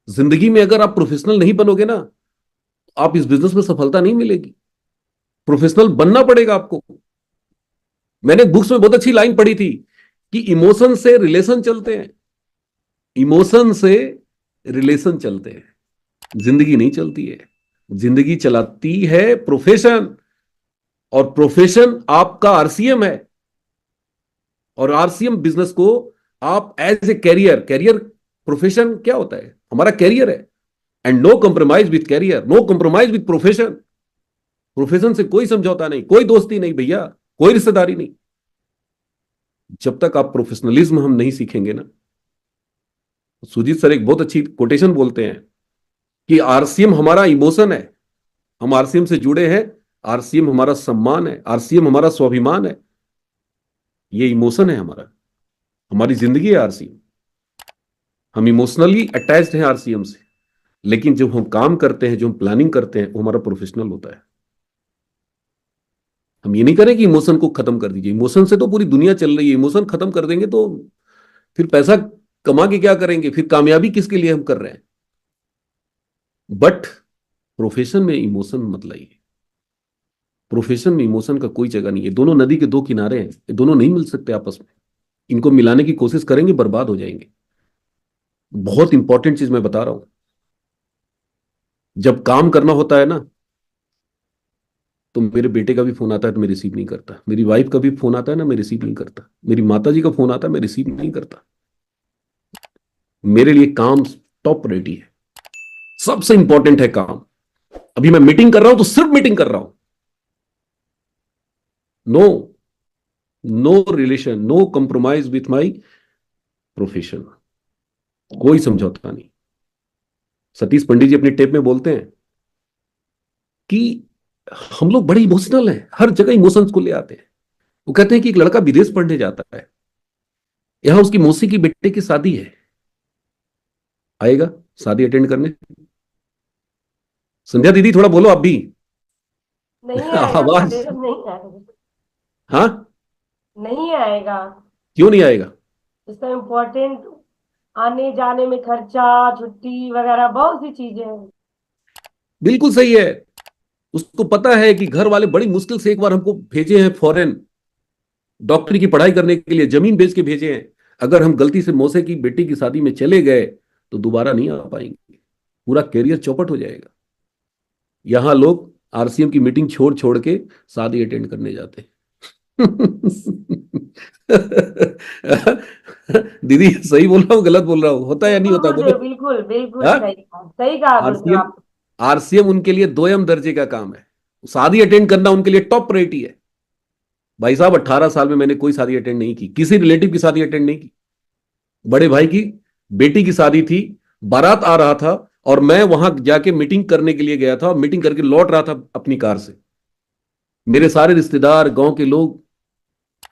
जिंदगी में अगर आप प्रोफेशनल नहीं बनोगे ना, आप इस बिजनेस में सफलता नहीं मिलेगी। प्रोफेशनल बनना पड़ेगा आपको। मैंने बुक्स में बहुत अच्छी लाइन पढ़ी थी कि इमोशन से रिलेशन चलते हैं, इमोशन से रिलेशन चलते हैं, जिंदगी नहीं चलती है। जिंदगी चलाती है प्रोफेशन, और प्रोफेशन आपका आरसीएम है। और आरसीएम बिजनेस को आप as a career, career profession क्या होता है? हमारा कैरियर है। And no compromise with career, no compromise with profession. Profession से कोई समझौता नहीं, कोई दोस्ती नहीं भैया, कोई रिश्तेदारी नहीं। जब तक आप प्रोफेशनलिज्म हम नहीं सीखेंगे ना। सुजीत सर एक बहुत अच्छी कोटेशन बोलते हैं कि आरसीएम हमारा इमोशन है, हम आरसीएम से जुड़े हैं, आरसीएम हमारा सम्मान है, आरसीएम हमारा स्वाभिमान है। ये इमोशन है हमारा, हमारी जिंदगी है आरसीएम। हम इमोशनली अटैच्ड हैं आरसीएम से, लेकिन जब हम काम करते हैं, जो हम प्लानिंग करते हैं, वो हमारा प्रोफेशनल होता है। हम ये नहीं करें कि इमोशन को खत्म कर दीजिए, इमोशन से तो पूरी दुनिया चल रही है, इमोशन खत्म कर देंगे तो फिर पैसा कमा के क्या करेंगे, फिर कामयाबी किसके लिए हम कर रहे हैं? बट प्रोफेशन में इमोशन मत लाइए। प्रोफेशन में इमोशन का कोई जगह नहीं है। दोनों नदी के दो किनारे हैं, ये दोनों नहीं मिल सकते आपस में। इनको मिलाने की कोशिश करेंगे बर्बाद हो जाएंगे। बहुत इंपॉर्टेंट चीज मैं बता रहा हूं, जब काम करना होता है ना, तो मेरे बेटे का भी फोन आता है तो मैं रिसीव नहीं करता, मेरी वाइफ का भी फोन आता है ना मैं रिसीव नहीं करता, मेरी माता जी का फोन आता है मैं रिसीव नहीं करता। मेरे लिए काम टॉप प्रायोरिटी है, सबसे इंपॉर्टेंट है काम। अभी मैं मीटिंग कर रहा हूं तो सिर्फ मीटिंग कर रहा हूं। No, no relation, no compromise with my profession, कोई समझौता नहीं। सतीश पंडित जी अपनी टेप में बोलते हैं कि हम लोग बड़े इमोशनल हैं, हर जगह इमोशंस को ले आते हैं। वो कहते हैं कि एक लड़का विदेश पढ़ने जाता है, यहां उसकी मौसी की बेटे की शादी है, आएगा शादी अटेंड करने, संध्या दीदी थोड़ा बोलो आप भी। नहीं आएगा आवाज। मैडम, नहीं आएगा। हाँ। नहीं आएगा। क्यों नहीं आएगा? इसका इम्पोर्टेंट, आने जाने में खर्चा, छुट्टी वगैरह बहुत सी चीजें हैं। बिल्कुल सही है। उसको पता है कि घर वाले बड़ी मुश्किल से एक बार हमको भेजे हैं फॉरेन, डॉक्टरी की पढ़ाई करने के लिए जमीन बेच के भेजे हैं। अगर हम गलती से मौसे की बेटी की शादी में चले गए तो दोबारा नहीं आ पाएंगे, पूरा कैरियर चौपट हो जाएगा। यहां लोग आरसीएम की मीटिंग छोड़ छोड़ के शादी अटेंड करने जाते हैं। दीदी सही बोल रहा हूँ गलत बोल रहा हूँ, होता है या नहीं बिल्कुल होता गुरुदेव, बोलो? बिल्कुल बिल्कुल हाँ। सही कहा गुरुदेव आरसीएम, आप। आरसीएम उनके लिए दोयम दर्जे का काम है। शादी अटेंड करना उनके लिए टॉप प्रायोरिटी है। भाई साहब 18 साल में मैंने कोई शादी अटेंड नहीं की, किसी रिलेटिव की शादी अटेंड नहीं की। बड़े भाई की बेटी की शादी थी, बारात आ रहा था और मैं वहां जाके मीटिंग करने के लिए गया था, मीटिंग करके लौट रहा था अपनी कार से। मेरे सारे रिश्तेदार, गांव के लोग,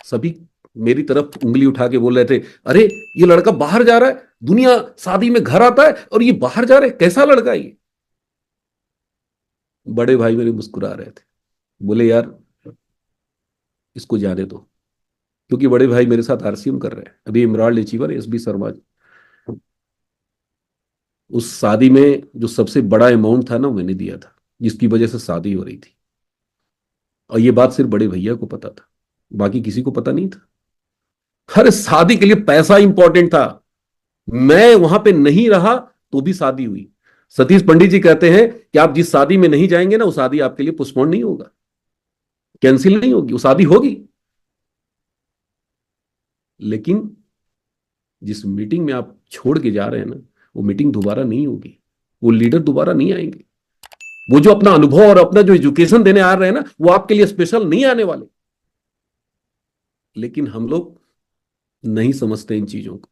सभी मेरी तरफ उंगली उठा के बोल रहे थे, अरे ये लड़का बाहर जा रहा है, दुनिया शादी में घर आता है और ये बाहर जा रहा है, कैसा लड़का है ये? बड़े भाई मेरे मुस्कुरा रहे थे, बोले यार इसको जाने दो, क्योंकि बड़े भाई मेरे साथ आरसीएम कर रहे हैं, अभी इमरान अचीवर एसबी शर्मा। उस शादी में जो सबसे बड़ा अमाउंट था ना, मैंने दिया था, जिसकी वजह से शादी हो रही थी। और ये बात सिर्फ बड़े भैया को पता था, बाकी किसी को पता नहीं था। हर शादी के लिए पैसा इंपॉर्टेंट था। मैं वहां पे नहीं रहा तो भी शादी हुई। सतीश पंडित जी कहते हैं कि आप जिस शादी में नहीं जाएंगे ना, वो शादी आपके लिए पोस्टपोन नहीं होगा, कैंसिल नहीं होगी, वो शादी होगी। लेकिन जिस मीटिंग में आप छोड़ के जा रहे हैं ना, वो मीटिंग दोबारा नहीं होगी, वो लीडर दोबारा नहीं आएंगे। वो जो अपना अनुभव और अपना जो एजुकेशन देने आ रहे हैं ना, वो आपके लिए स्पेशल नहीं आने वाले। लेकिन हम लोग नहीं समझते इन चीजों को।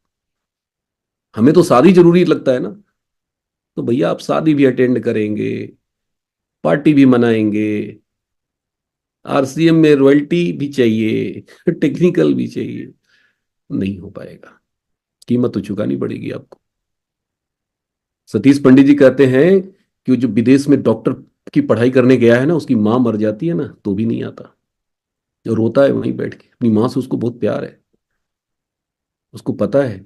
हमें तो शादी जरूरी लगता है ना, तो भैया आप शादी भी अटेंड करेंगे, पार्टी भी मनाएंगे, आरसीएम में रॉयल्टी भी चाहिए, टेक्निकल भी चाहिए, नहीं हो पाएगा। कीमत तो चुकानी पड़ेगी आपको। सतीश पंडित जी कहते हैं कि वो जो विदेश में डॉक्टर की पढ़ाई करने गया है ना, उसकी मां मर जाती है ना तो भी नहीं आता, जो रोता है वहीं बैठ के, अपनी मां से उसको बहुत प्यार है। उसको पता है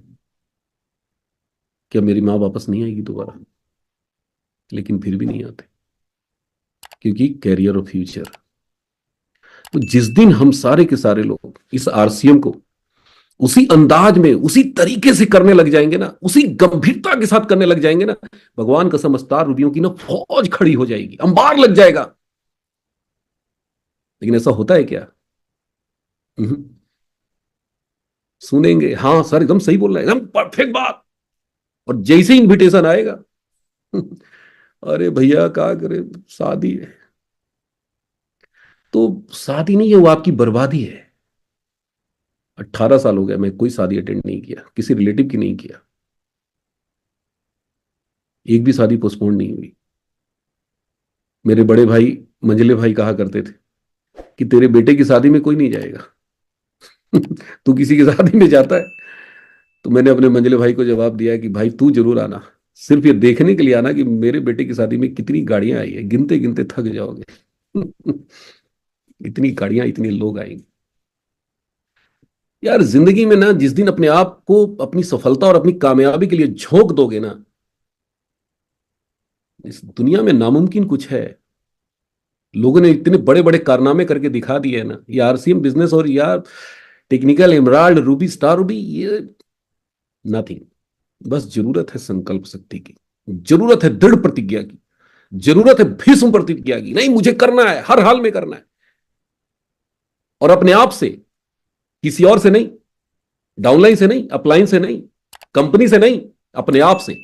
कि अब मेरी मां वापस नहीं आएगी दोबारा, लेकिन फिर भी नहीं आते, क्योंकि कैरियर और फ्यूचर। तो जिस दिन हम सारे के सारे लोग इस आरसीएम को उसी अंदाज में, उसी तरीके से करने लग जाएंगे ना, उसी गंभीरता के साथ करने लग जाएंगे ना, भगवान कसम अस्तार रूबियों की ना फौज खड़ी हो जाएगी, अंबार लग जाएगा। लेकिन ऐसा होता है क्या? हम्म। सुनेंगे हाँ सर एकदम सही बोल रहे हैं, एकदम परफेक्ट बात, और जैसे इनविटेशन आएगा, अरे भैया क्या करे, शादी है। तो शादी नहीं है, वो आपकी बर्बादी है। 18 साल हो गया मैं कोई शादी अटेंड नहीं किया, किसी रिलेटिव की नहीं किया, एक भी शादी पोस्टपोन नहीं हुई। मेरे बड़े भाई मंझले भाई कहा करते थे कि तेरे बेटे की शादी में कोई नहीं जाएगा। तू किसी की शादी में जाता है? तो मैंने अपने मंझले भाई को जवाब दिया कि भाई तू जरूर आना, सिर्फ ये देखने के लिए आना कि मेरे बेटे की शादी में कितनी गाड़ियां आई है, गिनते गिनते थक जाओगे। इतनी गाड़ियां, इतने लोग आएंगे। यार जिंदगी में ना, जिस दिन अपने आप को अपनी सफलता और अपनी कामयाबी के लिए झोंक दोगे ना, इस दुनिया में नामुमकिन कुछ है। लोगों ने इतने बड़े बड़े कारनामे करके दिखा दिए हैं ना, ये आरसीएम बिजनेस और यार technical, emerald, Ruby, star Ruby, ये नथिंग। बस जरूरत है संकल्प शक्ति की, जरूरत है दृढ़ प्रतिज्ञा की, जरूरत है भीष्म प्रतिज्ञा की, नहीं मुझे करना है, हर हाल में करना है। और अपने आप से, किसी और से नहीं, डाउनलाइन से नहीं, अपलाइन से नहीं, कंपनी से नहीं, अपने आप से।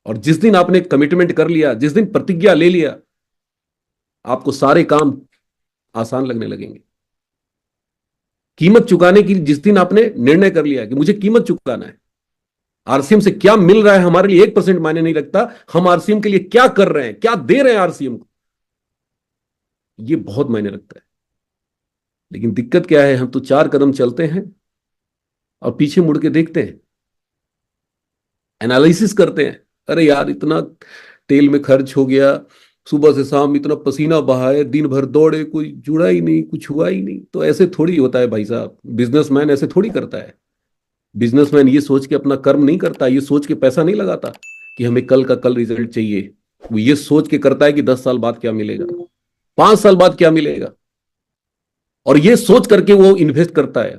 और जिस दिन आपने कमिटमेंट कर लिया, जिस दिन प्रतिज्ञा ले लिया, आपको सारे काम आसान लगने लगेंगे। कीमत चुकाने की जिस दिन आपने निर्णय कर लिया कि मुझे कीमत चुकाना है, आरसीएम से क्या मिल रहा है हमारे लिए 1% मायने नहीं रखता, हम आरसीएम के लिए क्या कर रहे हैं, क्या दे रहे हैं आरसीएम को, ये बहुत मायने रखता है। लेकिन दिक्कत क्या है, हम तो 4 कदम चलते हैं और पीछे मुड़ के देखते हैं, एनालिसिस करते हैं, अरे यार इतना तेल में खर्च हो गया, सुबह से शाम इतना पसीना बहाए, दिन भर दौड़े, कोई जुड़ा ही नहीं, कुछ हुआ ही नहीं। तो ऐसे थोड़ी होता है भाई साहब, बिजनेसमैन ऐसे थोड़ी करता है। बिजनेसमैन ये सोच के अपना कर्म नहीं करता, ये सोच के पैसा नहीं लगाता कि हमें कल का कल रिजल्ट चाहिए। वो ये सोच के करता है कि 10 साल बाद क्या मिलेगा, 5 साल बाद क्या मिलेगा, और ये सोच करके वो इन्वेस्ट करता है,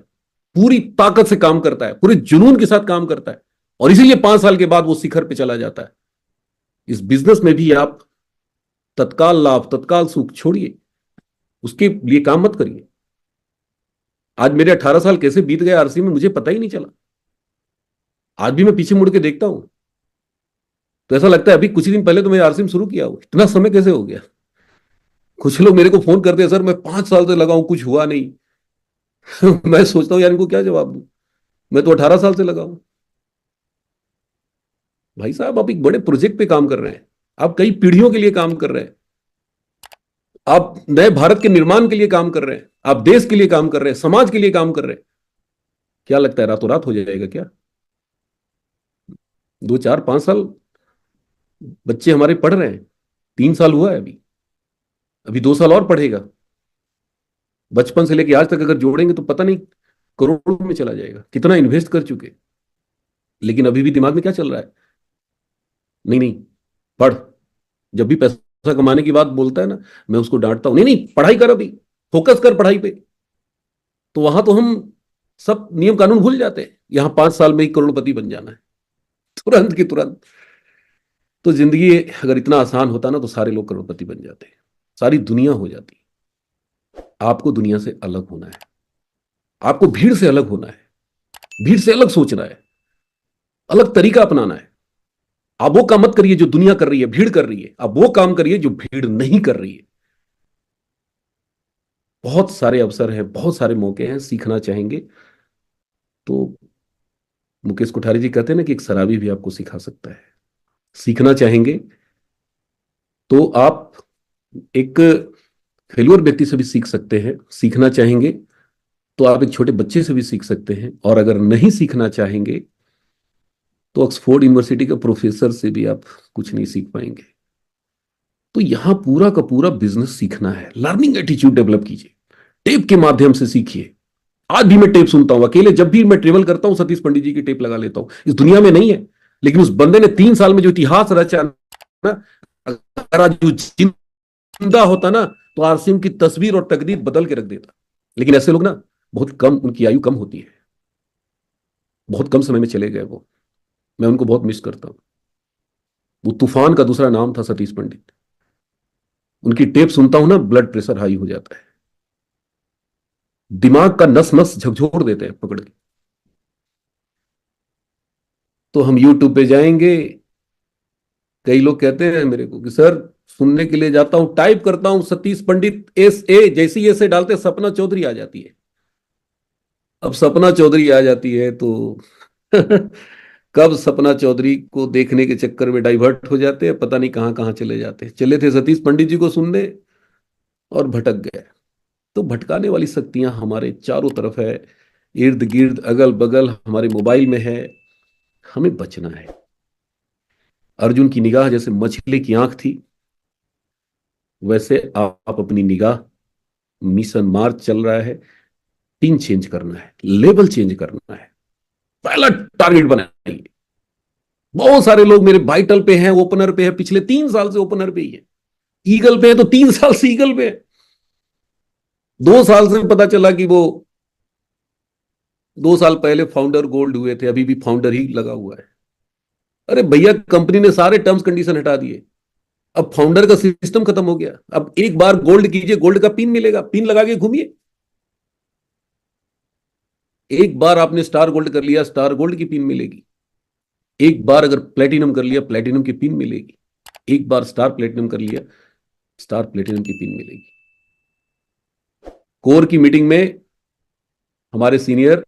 पूरी ताकत से काम करता है, पूरे जुनून के साथ काम करता है, और इसीलिए 5 साल के बाद वो शिखर पे चला जाता है। इस बिजनेस में भी आप तत्काल लाभ, तत्काल सुख छोड़िए, उसके लिए काम मत करिए। आज मेरे 18 साल कैसे बीत गए आरसी में, मुझे पता ही नहीं चला। आज भी मैं पीछे मुड़ के देखता हूं तो ऐसा लगता है अभी कुछ ही दिन पहले तो मैं आरसी में शुरू किया हूं, इतना समय कैसे हो गया। कुछ लोग मेरे को फोन करते हैं, सर मैं 5 साल से लगा हूं, कुछ हुआ नहीं। मैं सोचता हूं यार इनको क्या जवाब दूं, मैं तो 18 साल से लगा हूं। भाई साहब आप एक बड़े प्रोजेक्ट पे काम कर रहे हैं, आप कई पीढ़ियों के लिए काम कर रहे हैं, आप नए भारत के निर्माण के लिए काम कर रहे हैं, आप देश के लिए काम कर रहे हैं, समाज के लिए काम कर रहे हैं। क्या लगता है रातों रात हो जाएगा क्या? 2 4 5 साल बच्चे हमारे पढ़ रहे हैं, 3 साल हुआ है अभी, अभी 2 साल और पढ़ेगा। बचपन से लेके आज तक अगर जोड़ेंगे तो पता नहीं करोड़ों में चला जाएगा, कितना इन्वेस्ट कर चुके। लेकिन अभी भी दिमाग में क्या चल रहा है? नहीं नहीं, पढ़। जब भी पैसा कमाने की बात बोलता है ना, मैं उसको डांटता हूं, नहीं नहीं पढ़ाई कर, अभी फोकस कर पढ़ाई पे। तो वहां तो हम सब नियम कानून भूल जाते हैं, यहां 5 साल में ही करोड़पति बन जाना है, तुरंत की तुरंत। तो जिंदगी अगर इतना आसान होता ना तो सारे लोग करोड़पति बन जाते, सारी दुनिया हो जाती। आपको दुनिया से अलग होना है, आपको भीड़ से अलग होना है, भीड़ से अलग सोचना है, अलग तरीका अपनाना है। आप वो काम मत करिए जो दुनिया कर रही है, भीड़ कर रही है, आप वो काम करिए जो भीड़ नहीं कर रही है। बहुत सारे अवसर हैं, बहुत सारे मौके हैं, सीखना चाहेंगे तो मुकेश कोठारी जी कहते हैं ना कि एक शराबी भी आपको सिखा सकता है। सीखना चाहेंगे तो आप एक फेल्योर व्यक्ति से भी सीख सकते हैं, सीखना चाहेंगे तो आप एक छोटे बच्चे से भी सीख सकते हैं, और अगर नहीं सीखना चाहेंगे तो ऑक्सफोर्ड यूनिवर्सिटी के प्रोफेसर से भी आप कुछ नहीं सीख पाएंगे। तो यहां पूरा का पूरा बिजनेस सीखना है, लर्निंग एटीट्यूड डेवलप कीजिए, टेप के माध्यम से सीखिए। आज भी मैं टेप सुनता हूं अकेले, जब भी मैं ट्रेवल करता हूं सतीश पंडित जी की टेप लगा लेता हूं। इस दुनिया में नहीं है, लेकिन उस बंदे ने 3 साल में जो इतिहास रचा ना, अगर आज जो जिंदा होता ना तो आरसीएम की तस्वीर और तकदीर बदल के रख देता। लेकिन ऐसे लोग ना बहुत कम, उनकी आयु कम होती है, बहुत कम समय में चले गए वो। मैं उनको बहुत मिस करता हूं। वो तूफान का दूसरा नाम था सतीश पंडित। उनकी टेप सुनता हूं ना, ब्लड प्रेशर हाई हो जाता है, दिमाग का नस नस झकझोर देते हैं पकड़ के। तो हम यूट्यूब पे जाएंगे, कई लोग कहते हैं मेरे को कि सर सुनने के लिए जाता हूं, टाइप करता हूं सतीश पंडित एस ए, जैसी ऐसे डालते सपना चौधरी आ जाती है। अब सपना चौधरी आ जाती है तो कब सपना चौधरी को देखने के चक्कर में डाइवर्ट हो जाते हैं, पता नहीं कहां कहां चले जाते हैं। चले थे सतीश पंडित जी को सुनने और भटक गए। तो भटकाने वाली शक्तियां हमारे चारों तरफ है, इर्द गिर्द अगल बगल हमारे मोबाइल में है, हमें बचना है। अर्जुन की निगाह जैसे मछली की आंख थी, वैसे आप अपनी निगाह, मिशन मार्च चल रहा है, पिन चेंज करना है, लेवल चेंज करना है, पहला टारगेट बनाइए। बहुत सारे लोग मेरे वाइटल पे हैं, ओपनर पे है, पिछले 3 साल से ओपनर पे ही है। ईगल पे है तो 3 साल से ईगल पे है। 2 साल से पता चला कि वो 2 साल पहले फाउंडर गोल्ड हुए थे, अभी भी फाउंडर ही लगा हुआ है। अरे भैया कंपनी ने सारे टर्म्स कंडीशन हटा दिए, अब फाउंडर का सिस्टम खत्म हो गया। अब एक बार गोल्ड कीजिए, गोल्ड का पिन मिलेगा, पिन लगा के घूमिए। एक बार आपने स्टार गोल्ड कर लिया, स्टार गोल्ड की पिन मिलेगी। एक बार अगर प्लेटिनम कर लिया, प्लेटिनम की पिन मिलेगी। एक बार स्टार प्लेटिनम कर लिया, स्टार प्लेटिनम की पिन मिलेगी। कोर की मीटिंग में हमारे सीनियर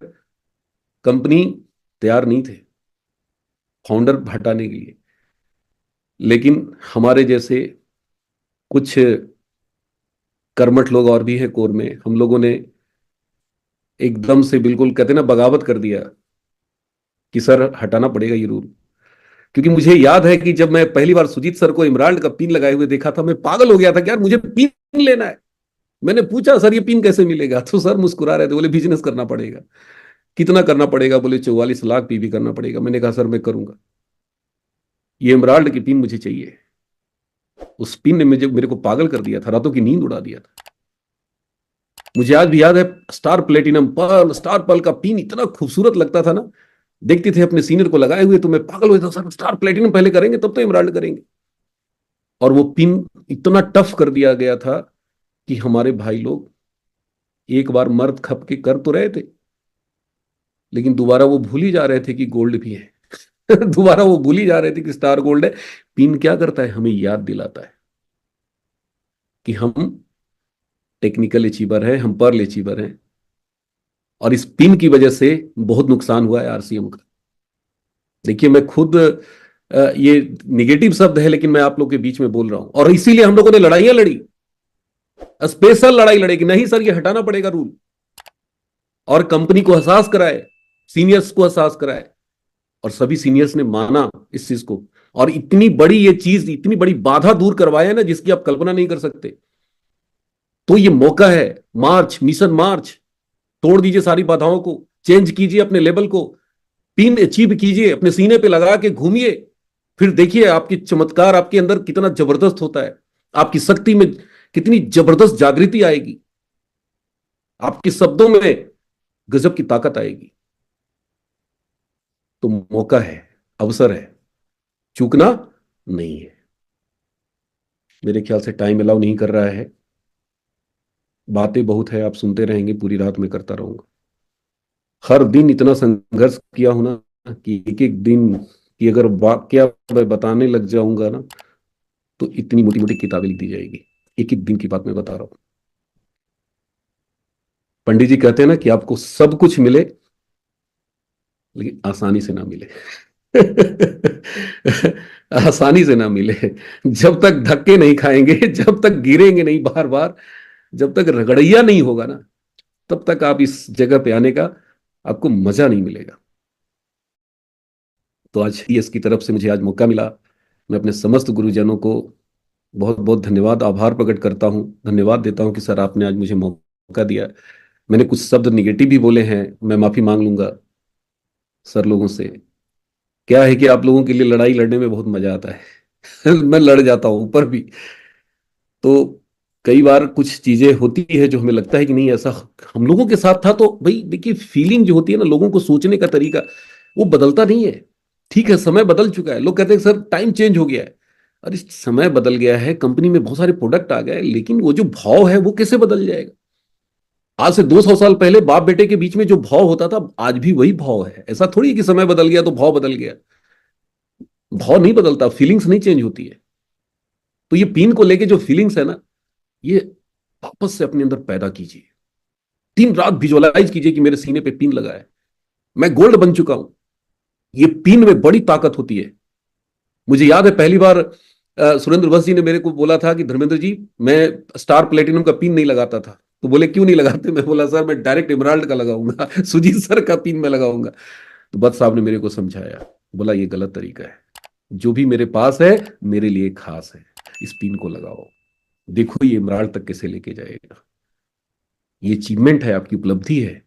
कंपनी तैयार नहीं थे फाउंडर हटाने के लिए, लेकिन हमारे जैसे कुछ कर्मठ लोग और भी हैं कोर में, हम लोगों ने एकदम से बिल्कुल कहते ना बगावत कर दिया कि सर हटाना पड़ेगा ये रूल। क्योंकि मुझे याद है कि जब मैं पहली बार सुजीत सर को इमराल्ड का पिन लगाए हुए देखा था, मैं पागल हो गया था कि यार मुझे पिन लेना है। मैंने पूछा सर ये पिन कैसे मिलेगा, तो सर मुस्कुरा रहे थे, बोले बिजनेस करना पड़ेगा। कितना करना पड़ेगा, बोले 44 लाख पीवी करना पड़ेगा। मैंने कहा सर मैं करूंगा, ये इमराल्ड की पिन मुझे चाहिए। उस पिन ने मुझे मेरे को पागल कर दिया था, रातों की नींद उड़ा दिया था। मुझे आज भी याद है, star platinum pearl, star pearl का पिन इतना खूबसूरत लगता था ना, देखते थे अपने सीनियर को लगाए हुए तो मैं पागल हो जाता, सर स्टार प्लेटिनम पहले करेंगे तब तो इमराल्ड करेंगे। और वो पिन इतना टफ कर दिया गया था कि हमारे भाई लोग एक बार मर्द खप के कर तो रहे थे, लेकिन दोबारा वो भूल ही जा रहे थे कि गोल्ड भी है। दोबारा वो भूल ही जा रहे थे कि स्टार गोल्ड है। पिन क्या करता है, हमें याद दिलाता है कि हम टेक्निकल अचीवर हैं, हम पर्ल अचीवर हैं। और इस पिन की वजह से बहुत नुकसान हुआ है आरसीएम का। देखिए मैं खुद ये निगेटिव शब्द है लेकिन मैं आप लोग के बीच में बोल रहा हूं, और इसीलिए हम लोगों ने लड़ाइयां लड़ी, स्पेशल लड़ाई लड़ेगी नहीं सर ये हटाना पड़ेगा रूल। और कंपनी को एहसास कराए, सीनियर्स को एहसास कराए, और सभी सीनियर्स ने माना इस चीज को। और इतनी बड़ी ये चीज, इतनी बड़ी बाधा दूर करवाया ना जिसकी आप कल्पना नहीं कर सकते। तो ये मौका है, मार्च, मिशन मार्च, तोड़ दीजिए सारी बाधाओं को, चेंज कीजिए अपने लेवल को, पिन अचीव कीजिए, अपने सीने पे लगा के घूमिए। फिर देखिए आपकी चमत्कार आपके अंदर कितना जबरदस्त होता है, आपकी शक्ति में कितनी जबरदस्त जागृति आएगी, आपके शब्दों में गजब की ताकत आएगी। तो मौका है, अवसर है, चूकना नहीं है। मेरे ख्याल से टाइम अलाउ नहीं कर रहा है, बातें बहुत है, आप सुनते रहेंगे, पूरी रात में करता रहूंगा। हर दिन इतना संघर्ष किया हूं ना कि एक एक दिन की अगर वाक्य मैं बताने लग जाऊंगा ना तो इतनी मोटी मोटी किताबें लिख दी जाएगी। एक एक दिन की बात मैं बता रहा हूं। पंडित जी कहते हैं ना कि आपको सब कुछ मिले लेकिन आसानी से ना मिले। आसानी से ना मिले। जब तक धक्के नहीं खाएंगे, जब तक गिरेंगे नहीं बार बार, जब तक रगड़ैया नहीं होगा ना, तब तक आप इस जगह पे आने का आपको मजा नहीं मिलेगा। तो आज यस की तरफ से मुझे आज मौका मिला, मैं अपने समस्त गुरुजनों को बहुत बहुत धन्यवाद, आभार प्रकट करता हूं, धन्यवाद देता हूं कि सर आपने आज मुझे मौका दिया। मैंने कुछ शब्द निगेटिव भी बोले हैं, मैं माफी मांग लूंगा सर लोगों से। क्या है कि आप लोगों के लिए लड़ाई लड़ने में बहुत मजा आता है। मैं लड़ जाता हूं ऊपर भी। तो कई बार कुछ चीजें होती है जो हमें लगता है कि नहीं ऐसा हम लोगों के साथ था, तो भाई देखिए फीलिंग जो होती है ना, लोगों को सोचने का तरीका वो बदलता नहीं है। ठीक है समय बदल चुका है, लोग कहते हैं सर टाइम चेंज हो गया है। अरे समय बदल गया है, कंपनी में बहुत सारे प्रोडक्ट आ गए, लेकिन वो जो भाव है वो कैसे बदल जाएगा। आज से 200 साल पहले बाप बेटे के बीच में जो भाव होता था आज भी वही भाव है। ऐसा थोड़ी है कि समय बदल गया तो भाव बदल गया। भाव नहीं बदलता, फीलिंग्स नहीं चेंज होती है। तो ये पिन को लेके जो फीलिंग्स है ना, ये वापस से अपने अंदर पैदा कीजिए। दिन रात विजुअलाइज कीजिए कि मेरे सीने पे पिन लगा है, मैं गोल्ड बन चुका हूं। ये पिन में बड़ी ताकत होती है। मुझे याद है पहली बार सुरेंद्र वंश जी ने मेरे को बोला था कि धर्मेंद्र जी मैं स्टार प्लेटिनम का पिन नहीं लगाता था। तो बोले क्यों नहीं लगाते, मैं बोला सर मैं डायरेक्ट इमराल्ड का लगाऊंगा। सुजीत सर का पिन मैं लगाऊंगा। तो बट साहब ने मेरे को समझाया, बोला ये गलत तरीका है, जो भी मेरे पास है मेरे लिए खास है, इस पिन को लगाओ, देखो ये इमराल्ड तक कैसे लेके जाएगा। ये अचीवमेंट है, आपकी उपलब्धि है।